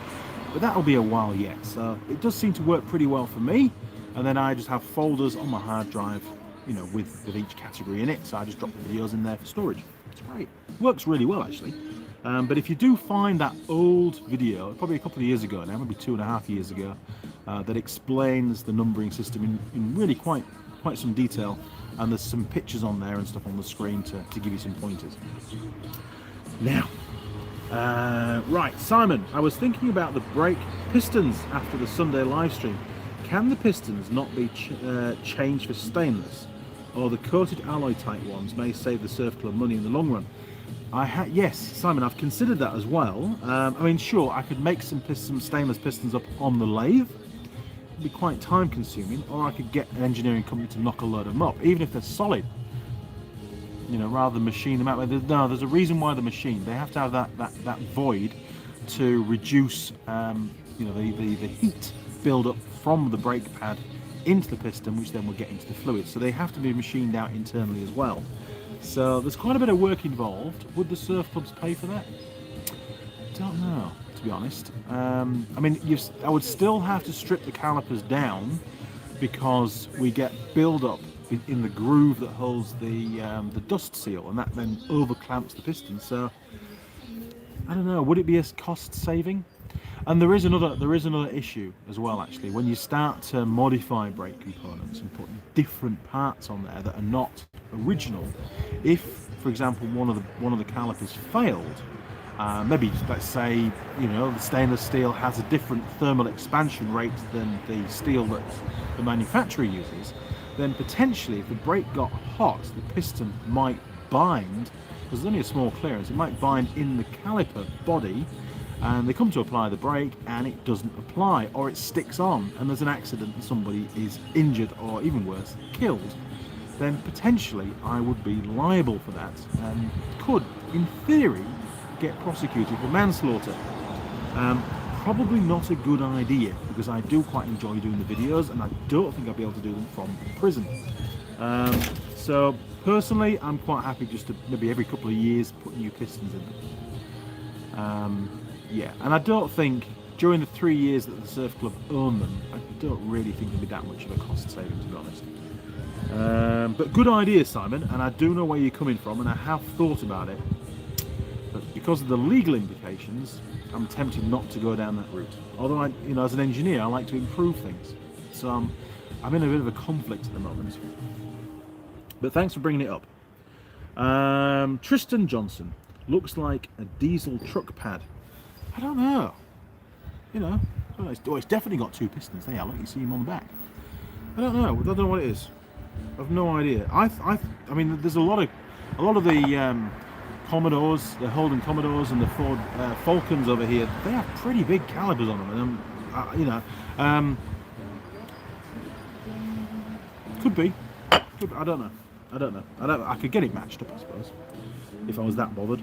But that'll be a while yet. So it does seem to work pretty well for me. And then I just have folders on my hard drive, you know, with each category in it. So I just drop the videos in there for storage. It's great. Works really well, actually. But if you do find that old video, probably a couple of years ago now, maybe 2.5 years ago, that explains the numbering system in really quite some detail, and there's some pictures on there and stuff on the screen to give you some pointers. Now, right, Simon, I was thinking about the brake pistons after the Sunday live stream. Can the pistons not be changed for stainless, or the coated alloy type ones may save the Surf Club money in the long run? Yes, Simon, I've considered that as well. I mean, sure, I could make some stainless pistons up on the lathe. It'd be quite time consuming, or I could get an engineering company to knock a load of them up, even if they're solid, you know, rather than machine them out. No, there's a reason why they're machined. They have to have that void to reduce, you know, the heat build up from the brake pad into the piston, which then will get into the fluid. So they have to be machined out internally as well. So there's quite a bit of work involved. Would the surf clubs pay for that? Don't know, to be honest. I mean, I would still have to strip the calipers down, because we get build up in the groove that holds the dust seal, and that then over clamps the piston. So I don't know, would it be a cost saving? And there is another issue as well, actually. When you start to modify brake components and put different parts on there that are not original, if, for example, one of the calipers failed, maybe let's say, you know, the stainless steel has a different thermal expansion rate than the steel that the manufacturer uses, then potentially if the brake got hot, the piston might bind, because there's only a small clearance, it might bind in the caliper body, and they come to apply the brake and it doesn't apply, or it sticks on and there's an accident and somebody is injured, or even worse, killed. Then potentially I would be liable for that and could, in theory, get prosecuted for manslaughter. Probably not a good idea, because I do quite enjoy doing the videos and I don't think I'll be able to do them from prison. So personally, I'm quite happy just to maybe every couple of years put new pistons in them. Yeah, and I don't think during the 3 years that the Surf Club own them, I don't really think there'll be that much of a cost saving, to be honest. But good idea, Simon, and I do know where you're coming from, and I have thought about it. But because of the legal implications, I'm tempted not to go down that route. Although, you know, as an engineer, I like to improve things. So I'm in a bit of a conflict at the moment. But thanks for bringing it up. Tristan Johnson, looks like a diesel truck pad. I don't know. You know, it's definitely got 2 pistons there. Look, you see them on the back. I don't know what it is. I've no idea. I mean, there's a lot of the Commodores, the Holden Commodores, and the Ford Falcons over here. They have pretty big calipers on them, and you know, could be. I don't know. I could get it matched up, I suppose, if I was that bothered.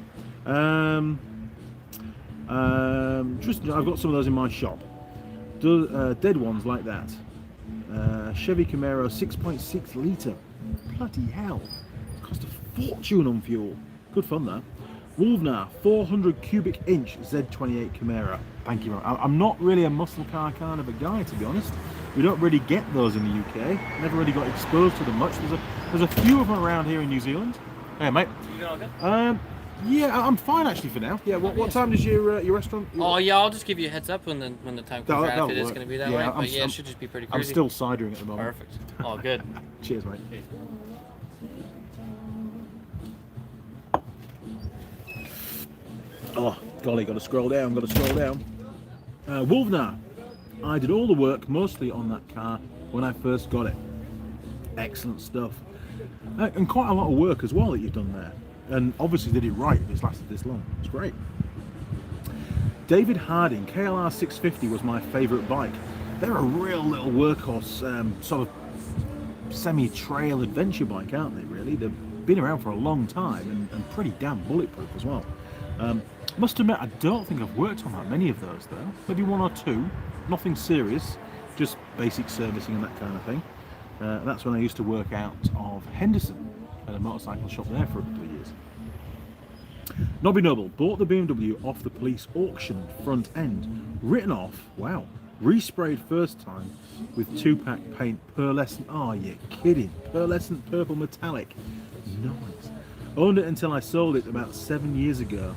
Tristan, I've got some of those in my shop. Dead ones like that. Chevy Camaro 6.6 litre. Bloody hell. Cost a fortune on fuel. Good fun, that. Wolfnar 400 cubic inch Z28 Camaro. Thank you. I'm not really a muscle car kind of a guy, to be honest. We don't really get those in the UK. Never really got exposed to them much. There's a few of them around here in New Zealand. Hey, mate. You doing all good? Yeah, I'm fine actually for now. Yeah, what time does your restaurant? Oh yeah, I'll just give you a heads up when the time comes around if it is going to be that way. But yeah, it should just be pretty crazy. I'm still sidering at the moment. Perfect. All good. Cheers, mate. Oh, golly, got to scroll down. Wolfnar, I did all the work mostly on that car when I first got it. Excellent stuff, and quite a lot of work as well that you've done there. And obviously did it right if it's lasted this long. It's great. David Harding, KLR 650 was my favourite bike. they're a real little workhorse, sort of semi-trail adventure bike, aren't they, really? They've been around for a long time and pretty damn bulletproof as well. Must admit, I don't think I've worked on that many of those, though. Maybe one or two. Nothing serious, just basic servicing and that kind of thing. That's when I used to work out of Henderson at a motorcycle shop there for a couple of years. Nobby Noble bought the BMW off the police auction front end, written off, wow, resprayed first time with 2-pack paint, pearlescent, oh you're kidding, pearlescent purple metallic, nice. Owned it until I sold it about 7 years ago,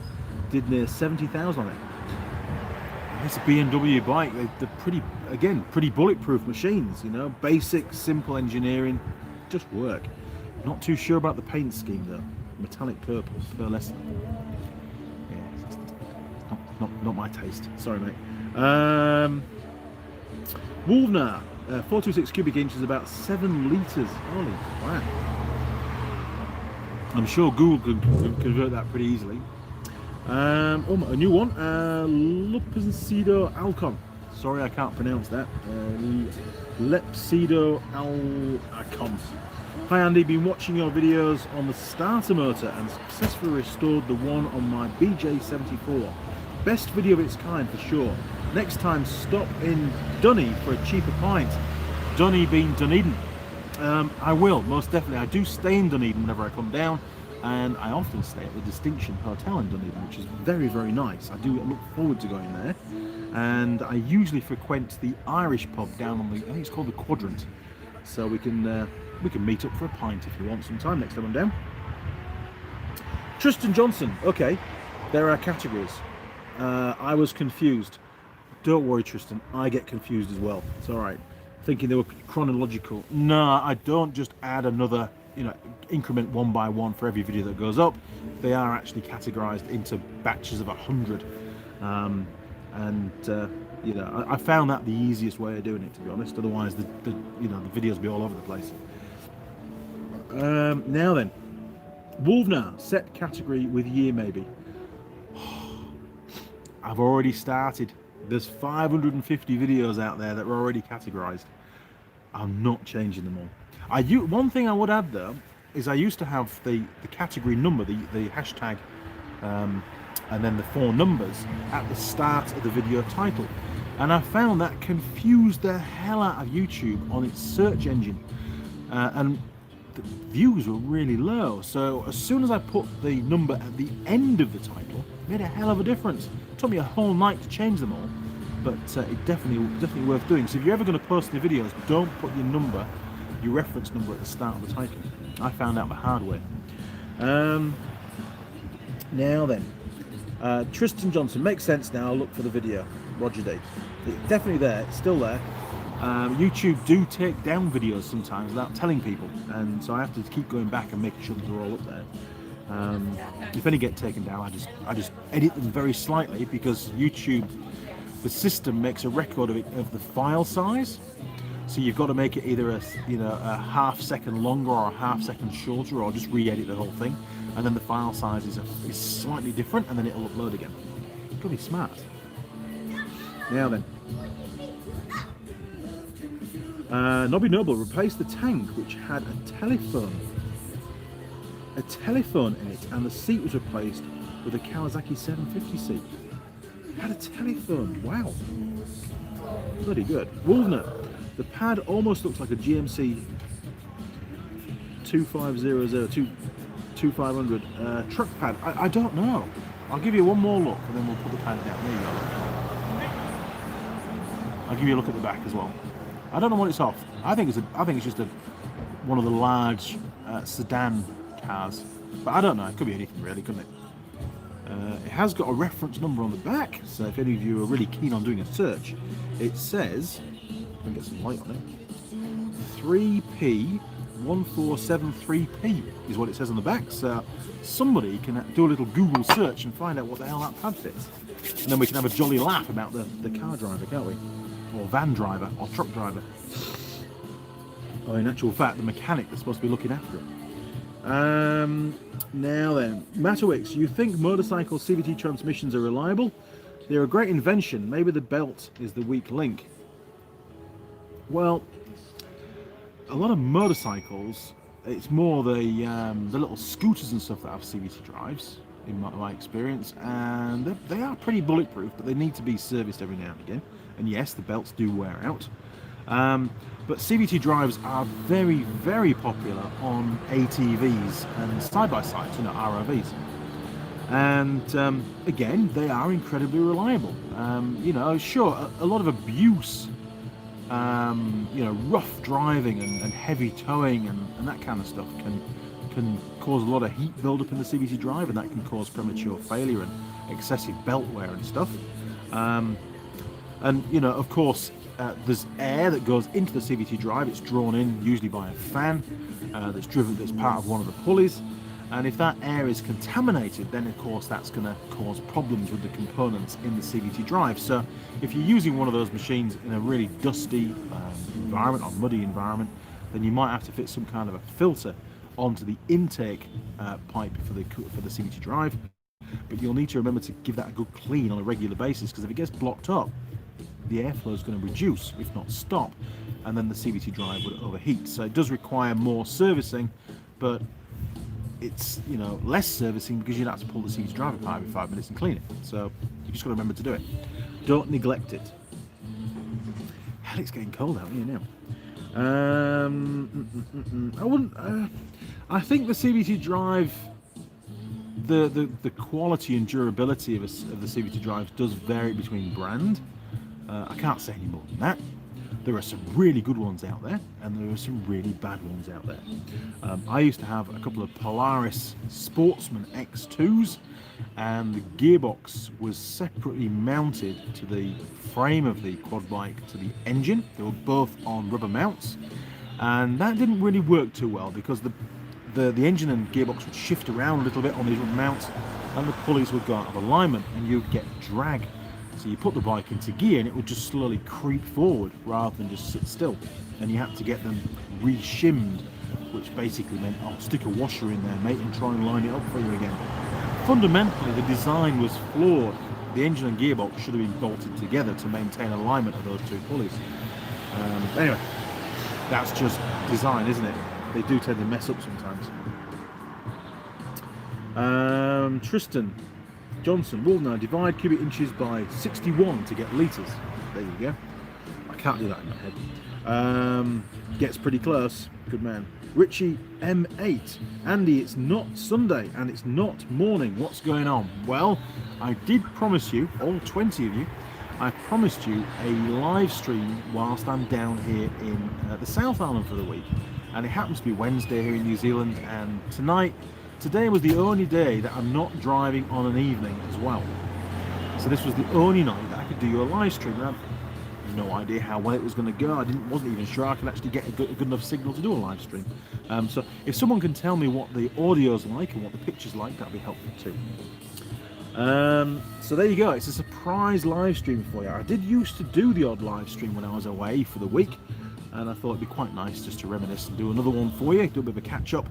did near 70,000 on it. It's a BMW bike, they're pretty, again, pretty bulletproof machines, you know, basic, simple engineering, just work. Not too sure about the paint scheme though. Metallic purple, pearlescent. Yeah, not my taste. Sorry, mate. Wolvnar, 426 cubic inches, about 7 litres. Holy crap. I'm sure Google can convert that pretty easily. Oh, a new one. Lepsido Alcon. Sorry, I can't pronounce that. Lepsido Alcon. Hi Andy, been watching your videos on the starter motor and successfully restored the one on my BJ74. Best video of its kind for sure. Next time stop in Dunny for a cheaper pint. Dunny being Dunedin. I will, most definitely. I do stay in Dunedin whenever I come down, and I often stay at the Distinction Hotel in Dunedin, which is very, very nice. I do look forward to going there. And I usually frequent the Irish pub down on the, I think it's called the Quadrant. So we can meet up for a pint if you want some time next time I'm down. Tristan Johnson, okay, there are categories. I was confused. Don't worry, Tristan, I get confused as well. It's all right. Thinking they were chronological. No, I don't just add another, you know, increment one by one for every video that goes up. They are actually categorized into batches of 100. You know, I found that the easiest way of doing it, to be honest. Otherwise, the videos be all over the place. Now then, Wolvnar, set category with year maybe. I've already started. There's 550 videos out there that are already categorized. I'm not changing them all. One thing I would add though is I used to have the category number, the hashtag, and then the 4 numbers at the start of the video title, and I found that confused the hell out of YouTube on its search engine, and the views were really low. So as soon as I put the number at the end of the title, it made a hell of a difference. It took me a whole night to change them all, but it definitely worth doing. So if you're ever going to post the videos, don't put your number, your reference number at the start of the title. I found out the hard way. Now then, Tristan Johnson, makes sense now. I'll look for the video. Roger D. It's definitely there. It's still there. YouTube do take down videos sometimes without telling people, and so I have to keep going back and making sure that they're all up there. If any get taken down, I just edit them very slightly, because YouTube, the system makes a record of the file size. So you've got to make it either a half second longer or a half second shorter, or just re-edit the whole thing, and then the file size is slightly different, and then it'll upload again. You've got to be smart. Now then. Nobby Noble replaced the tank, which had a telephone in it, and the seat was replaced with a Kawasaki 750 seat. It had a telephone, wow. Bloody good. Wolvnar, the pad almost looks like a GMC 2500 truck pad. I don't know. I'll give you one more look and then we'll put the pad down. There you go. I'll give you a look at the back as well. I don't know what it's off. I think it's just one of the large sedan cars, but I don't know. It could be anything really, couldn't it? It has got a reference number on the back, so if any of you are really keen on doing a search, it says, let me get some light on it, 3P1473P is what it says on the back. So somebody can do a little Google search and find out what the hell that pad fits, and then we can have a jolly laugh about the car driver, can't we? Or van driver, or truck driver. Or in actual fact, the mechanic that's supposed to be looking after it. Now then, Matowix, you think motorcycle CVT transmissions are reliable? They're a great invention. Maybe the belt is the weak link. Well, a lot of motorcycles, it's more the little scooters and stuff that have CVT drives, in my experience, and they are pretty bulletproof, but they need to be serviced every now and again. And yes, the belts do wear out. But CVT drives are very, very popular on ATVs and side-by-sides, ROVs. And again, they are incredibly reliable. Sure, a lot of abuse, rough driving and heavy towing and that kind of stuff can cause a lot of heat buildup in the CVT drive, and that can cause premature failure and excessive belt wear and stuff. Of course, there's air that goes into the CVT drive. It's drawn in usually by a fan that's part of one of the pulleys. And if that air is contaminated, then of course that's going to cause problems with the components in the CVT drive. So if you're using one of those machines in a really dusty environment or muddy environment, then you might have to fit some kind of a filter onto the intake pipe for the CVT drive. But you'll need to remember to give that a good clean on a regular basis, because if it gets blocked up, the airflow is going to reduce, if not stop, and then the CVT drive would overheat. So it does require more servicing, but it's less servicing because you'd have to pull the CVT drive apart every 5 minutes and clean it. So you just got to remember to do it. Don't neglect it. Hell, it's getting cold out here now. I wouldn't. I think the CVT drive, the quality and durability of the CVT drives does vary between brand. I can't say any more than that. There are some really good ones out there, and there are some really bad ones out there. I used to have a couple of Polaris Sportsman X2s, and the gearbox was separately mounted to the frame of the quad bike to the engine. They were both on rubber mounts, and that didn't really work too well because the engine and gearbox would shift around a little bit on these rubber mounts, and the pulleys would go out of alignment, and you'd get drag. So you put the bike into gear and it would just slowly creep forward rather than just sit still. And you had to get them re-shimmed, which basically meant, stick a washer in there, mate, and try and line it up for you again. Fundamentally, the design was flawed. The engine and gearbox should have been bolted together to maintain alignment of those two pulleys. Anyway, that's just design, isn't it? They do tend to mess up sometimes. Tristan Johnson, will now divide cubic inches by 61 to get litres. There you go. I can't do that in my head. Gets pretty close. Good man. Richie M8. Andy, it's not Sunday and it's not morning. What's going on? Well, I did promise you, all 20 of you, I promised you a live stream whilst I'm down here in the South Island for the week. And it happens to be Wednesday here in New Zealand, and today was the only day that I'm not driving on an evening as well. So this was the only night that I could do a live stream. I had no idea how well it was going to go. Wasn't even sure I could actually get a good enough signal to do a live stream. So if someone can tell me what the audio's like and what the picture's like, that'd be helpful too. So there you go. It's a surprise live stream for you. I did used to do the odd live stream when I was away for the week, and I thought it'd be quite nice just to reminisce and do another one for you, do a bit of a catch up,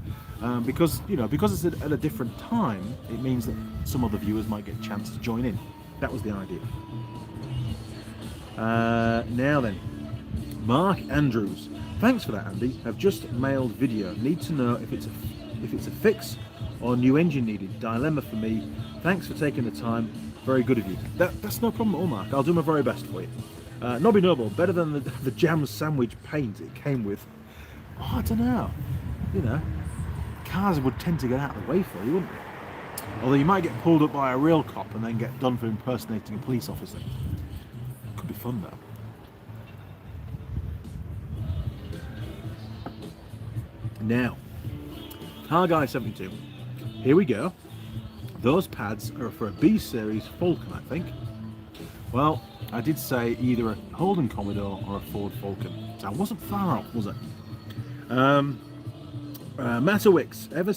because it's at a different time. It means that some other viewers might get a chance to join in. That was the idea. Now then, Mark Andrews, thanks for that, Andy. Have just mailed video. Need to know if it's a fix or new engine needed. Dilemma for me. Thanks for taking the time. Very good of you. That's no problem at all, Mark. I'll do my very best for you. Nobby Noble, better than the jam sandwich paint it came with. Oh, I don't know. Cars would tend to get out of the way for you, wouldn't they? Although you might get pulled up by a real cop and then get done for impersonating a police officer. Could be fun though. Now, Car Guy 72. Here we go. Those pads are for a B series Falcon, I think. Well, I did say either a Holden Commodore or a Ford Falcon, so I wasn't far off, was I? Matterwicks, ever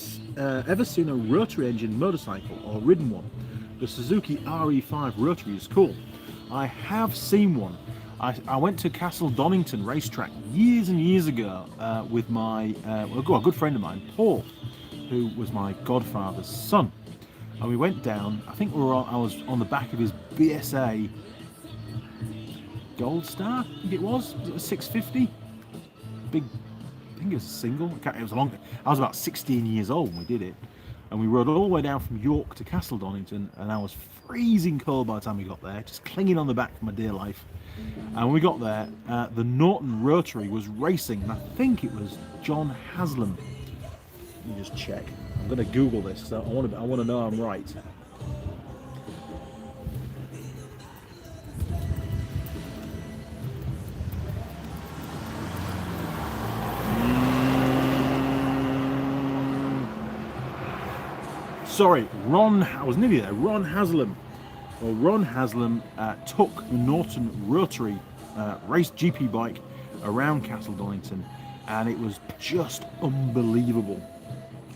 seen a rotary engine motorcycle or ridden one? The Suzuki RE5 Rotary is cool. I have seen one. I went to Castle Donington racetrack years and years ago with my a good friend of mine, Paul, who was my godfather's son. And we went down, I think I was on the back of his BSA Gold Star, I think it was. It was 650. Big, I think it was a single. It was a long. I was about 16 years old when we did it, and we rode all the way down from York to Castle Donington, and I was freezing cold by the time we got there, just clinging on the back for my dear life. And when we got there, the Norton Rotary was racing, and I think it was John Haslam. Let me just check. I'm going to Google this because I want to know I'm right. Sorry, I was nearly there. Ron Haslam took the Norton Rotary race GP bike around Castle Donington, and it was just unbelievable.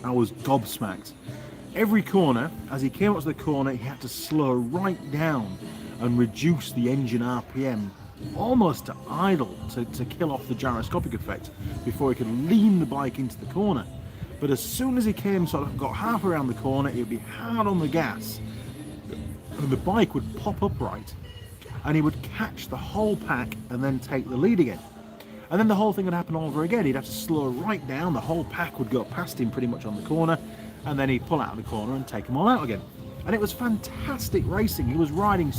I was gobsmacked. Every corner, as he came up to the corner, he had to slow right down and reduce the engine RPM almost to idle to kill off the gyroscopic effect before he could lean the bike into the corner. But as soon as he got half around the corner, he would be hard on the gas, and the bike would pop upright, and he would catch the whole pack and then take the lead again. And then the whole thing would happen all over again. He'd have to slow right down, the whole pack would go past him pretty much on the corner, and then he'd pull out of the corner and take them all out again. And it was fantastic racing. He was riding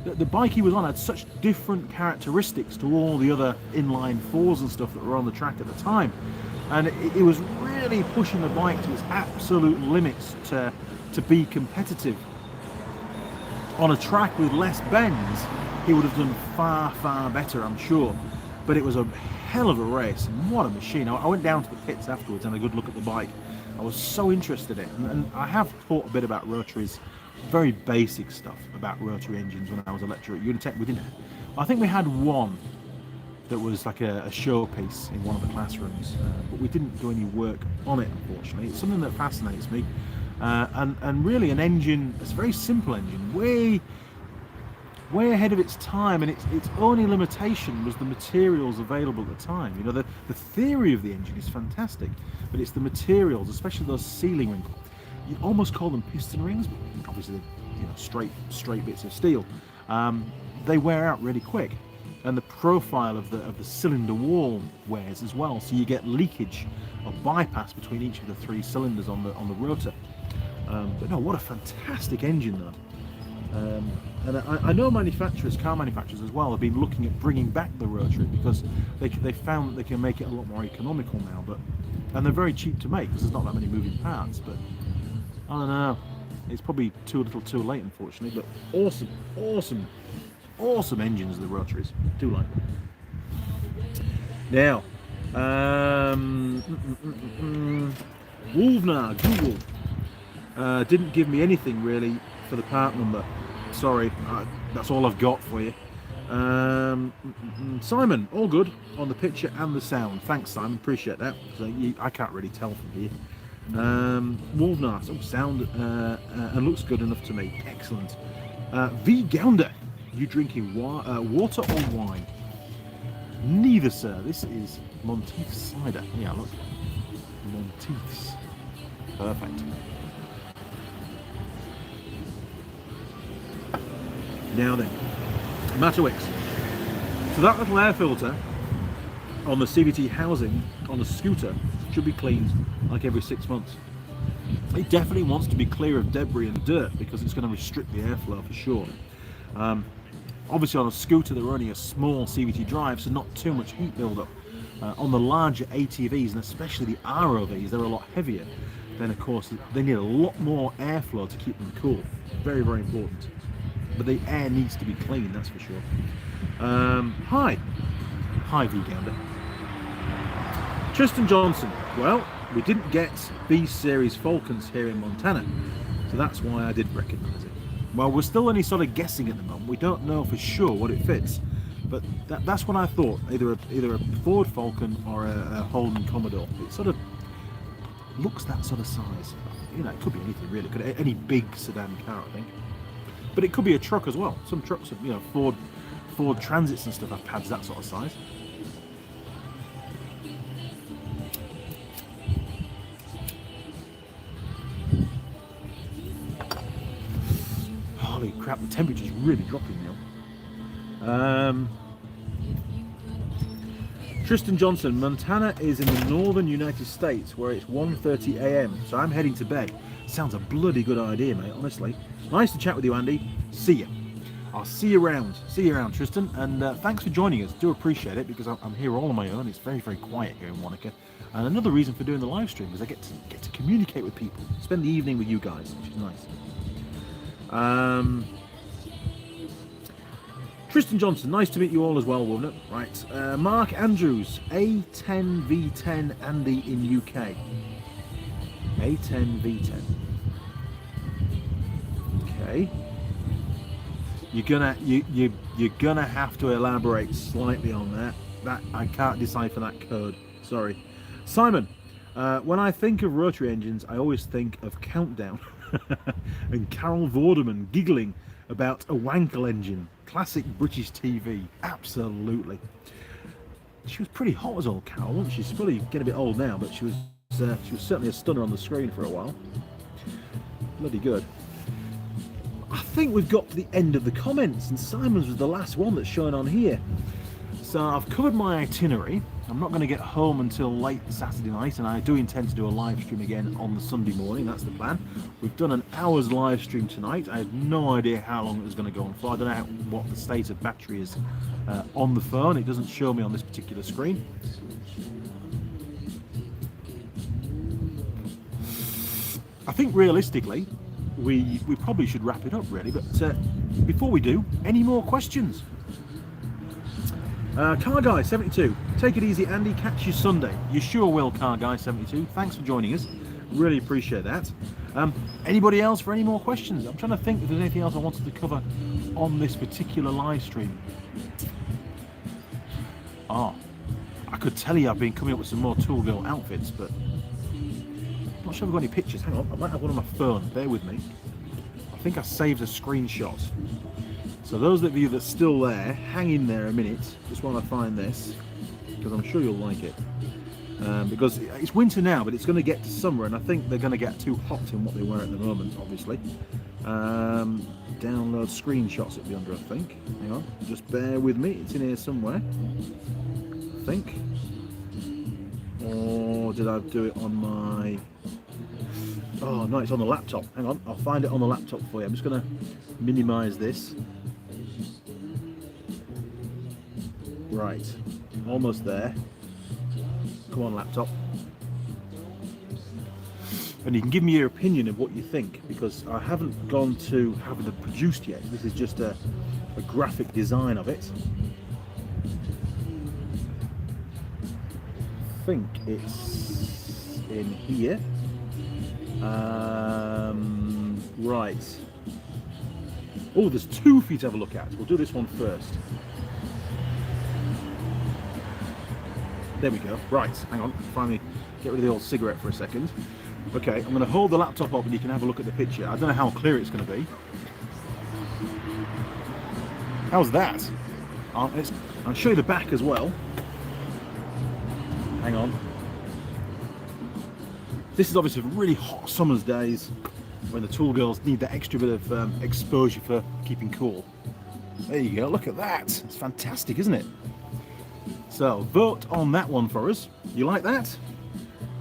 the bike he was on had such different characteristics to all the other inline fours and stuff that were on the track at the time. And it was really pushing the bike to its absolute limits to be competitive. On a track with less bends, he would have done far, far better, I'm sure. But it was a hell of a race, and what a machine. I went down to the pits afterwards and had a good look at the bike. I was so interested in it, and I have taught a bit about rotaries, very basic stuff about rotary engines when I was a lecturer at Unitec. I think we had one that was like a showpiece in one of the classrooms, but we didn't do any work on it, unfortunately. It's something that fascinates me, and really an engine, it's a very simple engine, way ahead of its time, and its only limitation was the materials available at the time. You know, the theory of the engine is fantastic, but it's the materials, especially those sealing rings. You almost call them piston rings, but obviously they're, straight bits of steel. They wear out really quick. And the profile of the cylinder wall wears as well, so you get leakage or bypass between each of the three cylinders on the rotor. But no, what a fantastic engine though. And I know car manufacturers as well, have been looking at bringing back the Rotary because they found that they can make it a lot more economical now. And they're very cheap to make because there's not that many moving parts. But I don't know, it's probably too little too late, unfortunately. But awesome engines, the Rotaries. Do like them. Now, Wolfnar Google didn't give me anything really for the part number. Sorry, that's all I've got for you. Simon, all good on the picture and the sound. Thanks, Simon, appreciate that. So I can't really tell from here. Wolfnar, sound and looks good enough to me. Excellent. V Gounder, you drinking water or wine? Neither, sir. This is Monteith cider. Yeah, look. Monteith's. Perfect. Now then, Matowix. So that little air filter on the CVT housing on the scooter should be cleaned like every 6 months. It definitely wants to be clear of debris and dirt because it's going to restrict the airflow for sure. Obviously on a scooter they're only a small CVT drive, so not too much heat buildup. On the larger ATVs and especially the ROVs, they're a lot heavier. Then of course they need a lot more airflow to keep them cool. Very, very important. But the air needs to be clean, that's for sure. Hi V-Gander. Tristan Johnson. Well, we didn't get B-Series Falcons here in Montana, so that's why I did recognise it. Well, we're still only sort of guessing at the moment. We don't know for sure what it fits, but that's what I thought. Either a Ford Falcon or a Holden Commodore. It sort of looks that sort of size. You know, it could be anything really. Could any big sedan car, I think. But it could be a truck as well. Some trucks, Ford Transits and stuff have pads that sort of size. Holy crap, the temperature's really dropping Tristan Johnson, Montana is in the northern United States where it's 1:30 a.m. so I'm heading to bed. Sounds a bloody good idea, mate, honestly. Nice to chat with you, Andy. See you. I'll see you around. See you around, Tristan. And thanks for joining us. Do appreciate it because I'm here all on my own. It's very, very quiet here in Wanaka. And another reason for doing the live stream is I get to communicate with people, spend the evening with you guys, which is nice. Tristan Johnson, nice to meet you all as well, wasn't it? Right. Mark Andrews, A10V10 Andy in UK. A10V10. Okay. You're gonna have to elaborate slightly on that. That I can't decipher that code. Sorry. Simon, when I think of rotary engines, I always think of Countdown and Carol Vorderman giggling about a Wankel engine. Classic British TV. Absolutely. She was pretty hot as old Carol, wasn't she? She's probably getting a bit old now, but she was certainly a stunner on the screen for a while. Bloody good. I think we've got to the end of the comments, and Simon's was the last one that's shown on here. So I've covered my itinerary. I'm not going to get home until late Saturday night, and I do intend to do a live stream again on the Sunday morning. That's the plan. We've done an hour's live stream tonight. I had no idea how long it was going to go on for. I don't know what the state of battery is on the phone. It doesn't show me on this particular screen. I think realistically, we probably should wrap it up really, but before we do, any more questions? Car Guy 72, take it easy Andy, catch you Sunday. You sure will, Car Guy 72. Thanks for joining us, really appreciate that. Anybody else for any more questions? I'm trying to think if there's anything else I wanted to cover on this particular live stream. I could tell you I've been coming up with some more Tool Girl outfits, but I'm not sure I've got any pictures. Hang on, I might have one on my phone, bear with me. I think I saved a screenshot. So those of you that's still there, hang in there a minute, just while I find this, because I'm sure you'll like it. Because it's winter now, but it's going to get to summer, and I think they're going to get too hot in what they wear at the moment, obviously. Download screenshots at the under, I think. Hang on, just bear with me, it's in here somewhere, I think. Or did I do it on my... Oh no, it's on the laptop. Hang on, I'll find it on the laptop for you. I'm just going to minimise this. Right, almost there. Come on, laptop. And you can give me your opinion of what you think, because I haven't gone to having it produced yet. This is just a graphic design of it. I think it's in here. Right. Oh, there's two for you to have a look at. We'll do this one first. There we go. Right, hang on. Finally, get rid of the old cigarette for a second. Okay, I'm going to hold the laptop up and you can have a look at the picture. I don't know how clear it's going to be. How's that? I'll show you the back as well. Hang on. This is obviously really hot summer's days when the Tool Girls need that extra bit of exposure for keeping cool. There you go, look at that. It's fantastic, isn't it? So, vote on that one for us. You like that?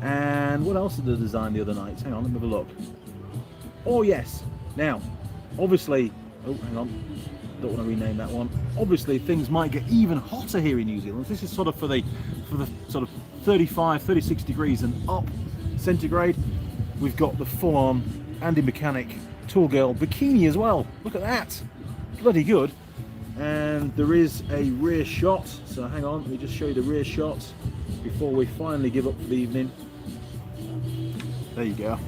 And what else did they design the other night? Hang on, let me have a look. Oh, yes. Now, obviously... Oh, hang on. Don't want to rename that one. Obviously, things might get even hotter here in New Zealand. This is sort of for the sort of 35, 36 degrees and up centigrade. We've got the full-on Andy Mechanic Tool Girl bikini as well. Look at that. Bloody good. And there is a rear shot. So hang on, let me just show you the rear shot before we finally give up for the evening. There you go.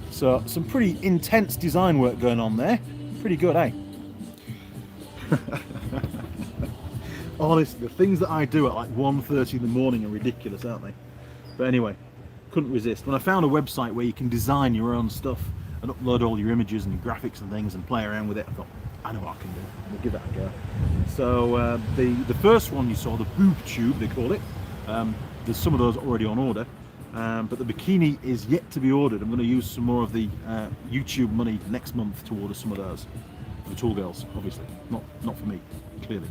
So some pretty intense design work going on there. Pretty good, eh? Honestly, the things that I do at like 1:30 in the morning are ridiculous, aren't they? But anyway, couldn't resist. When I found a website where you can design your own stuff and upload all your images and your graphics and things and play around with it, I thought, I know what I can do. We'll give that a go. So the first one you saw, the boob tube they call it, there's some of those already on order, but the bikini is yet to be ordered. I'm going to use some more of the YouTube money next month to order some of those for the Tool Girls, obviously, not for me, clearly.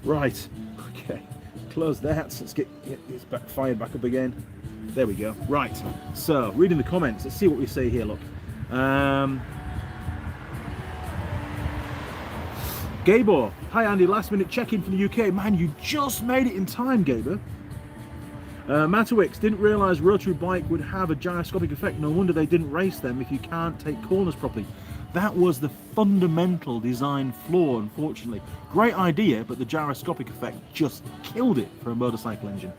Right, okay, close that. Let's get this fired back up again. There we go. Right, so reading the comments, let's see what we say here. Look, Gabor, hi Andy, last minute check-in from the UK. Man, you just made it in time, Gabor. Matawix, didn't realise Rotary bike would have a gyroscopic effect. No wonder they didn't race them if you can't take corners properly. That was the fundamental design flaw, unfortunately. Great idea, but the gyroscopic effect just killed it for a motorcycle engine,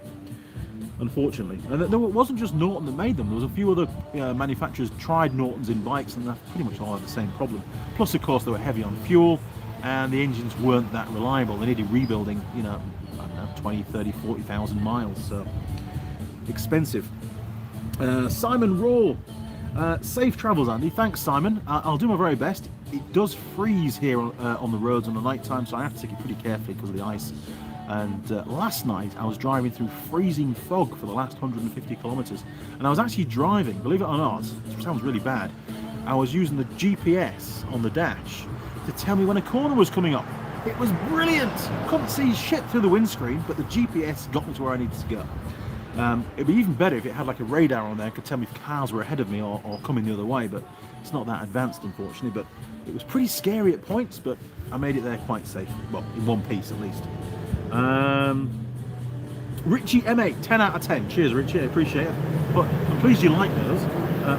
unfortunately. And it wasn't just Norton that made them. There was a few other manufacturers tried Nortons in bikes, and they pretty much all had the same problem. Plus, of course, they were heavy on fuel, and the engines weren't that reliable. They needed rebuilding, you know, I don't know, 20, 30, 40,000 miles, so expensive. Simon Raw, safe travels, Andy. Thanks, Simon. I'll do my very best. It does freeze here on the roads on the night time, so I have to take it pretty carefully because of the ice. And last night I was driving through freezing fog for the last 150 kilometers, and I was actually driving, believe it or not, it sounds really bad, I was using the GPS on the dash to tell me when a corner was coming up. It was brilliant. Couldn't see shit through the windscreen, but the GPS got me to where I needed to go. It'd be even better if it had like a radar on there, could tell me if cars were ahead of me or coming the other way, but it's not that advanced, unfortunately. But it was pretty scary at points, but I made it there quite safe, well, in one piece at least. Richie M8, 10 out of 10. Cheers, Richie, I appreciate it. But I'm pleased you like those.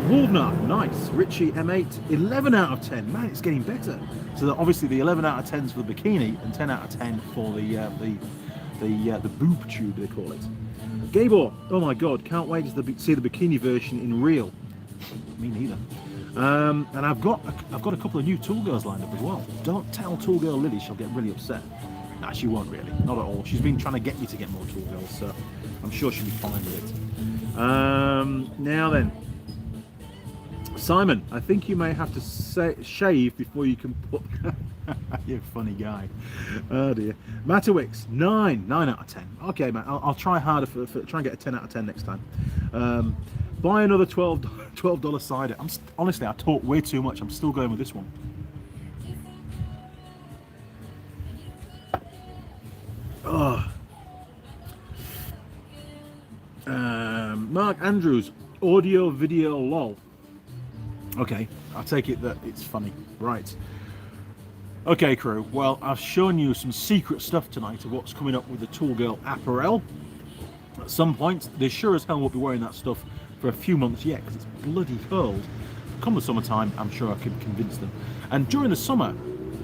Wolfnard, nice. Richie M8, 11 out of 10. Man, it's getting better. So that obviously the 11 out of 10s for the bikini and 10 out of 10 for the boob tube, they call it. Gabor, oh my god, can't wait to see the bikini version in real. Me neither. And I've got a couple of new Tool Girls lined up as well. Don't tell Tool Girl Lilli, she'll get really upset. Nah, she won't really, not at all. She's been trying to get me to get more Tool Girls, so I'm sure she'll be fine with it. Now then, Simon, I think you may have to shave before you can put... You're a funny guy. Oh dear. Matawix, 9 out of 10. Okay, man, I'll try harder for try and get a 10 out of 10 next time. Buy another $12 cider. Honestly, I talk way too much. I'm still going with this one. Oh. Mark Andrews, audio video lol. Okay, I take it that it's funny. Right. Okay, crew. Well, I've shown you some secret stuff tonight of what's coming up with the Tool Girl apparel. At some point, they sure as hell won't be wearing that stuff for a few months yet because it's bloody cold. Come the summertime, I'm sure I can convince them. And during the summer,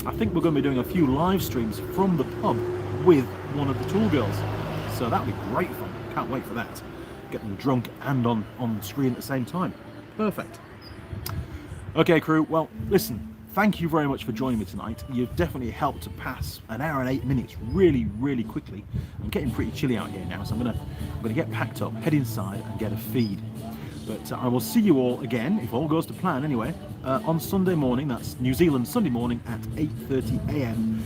I think we're going to be doing a few live streams from the pub with one of the Tool Girls. So that'll be great fun. Can't wait for that. Get them drunk and on screen at the same time. Perfect. Okay, crew. Well, listen, thank you very much for joining me tonight. You've definitely helped to pass an hour and 8 minutes really, really quickly. I'm getting pretty chilly out here now, so I'm gonna get packed up, head inside, and get a feed. But I will see you all again, if all goes to plan anyway, on Sunday morning. That's New Zealand Sunday morning at 8:30 a.m.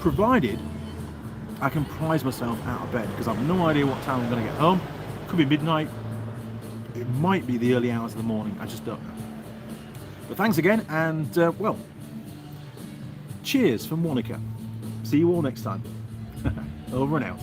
Provided I can prize myself out of bed, because I've no idea what time I'm going to get home. Could be midnight. It might be the early hours of the morning. I just don't know. But thanks again, and well, cheers from Wanaka. See you all next time. Over and out.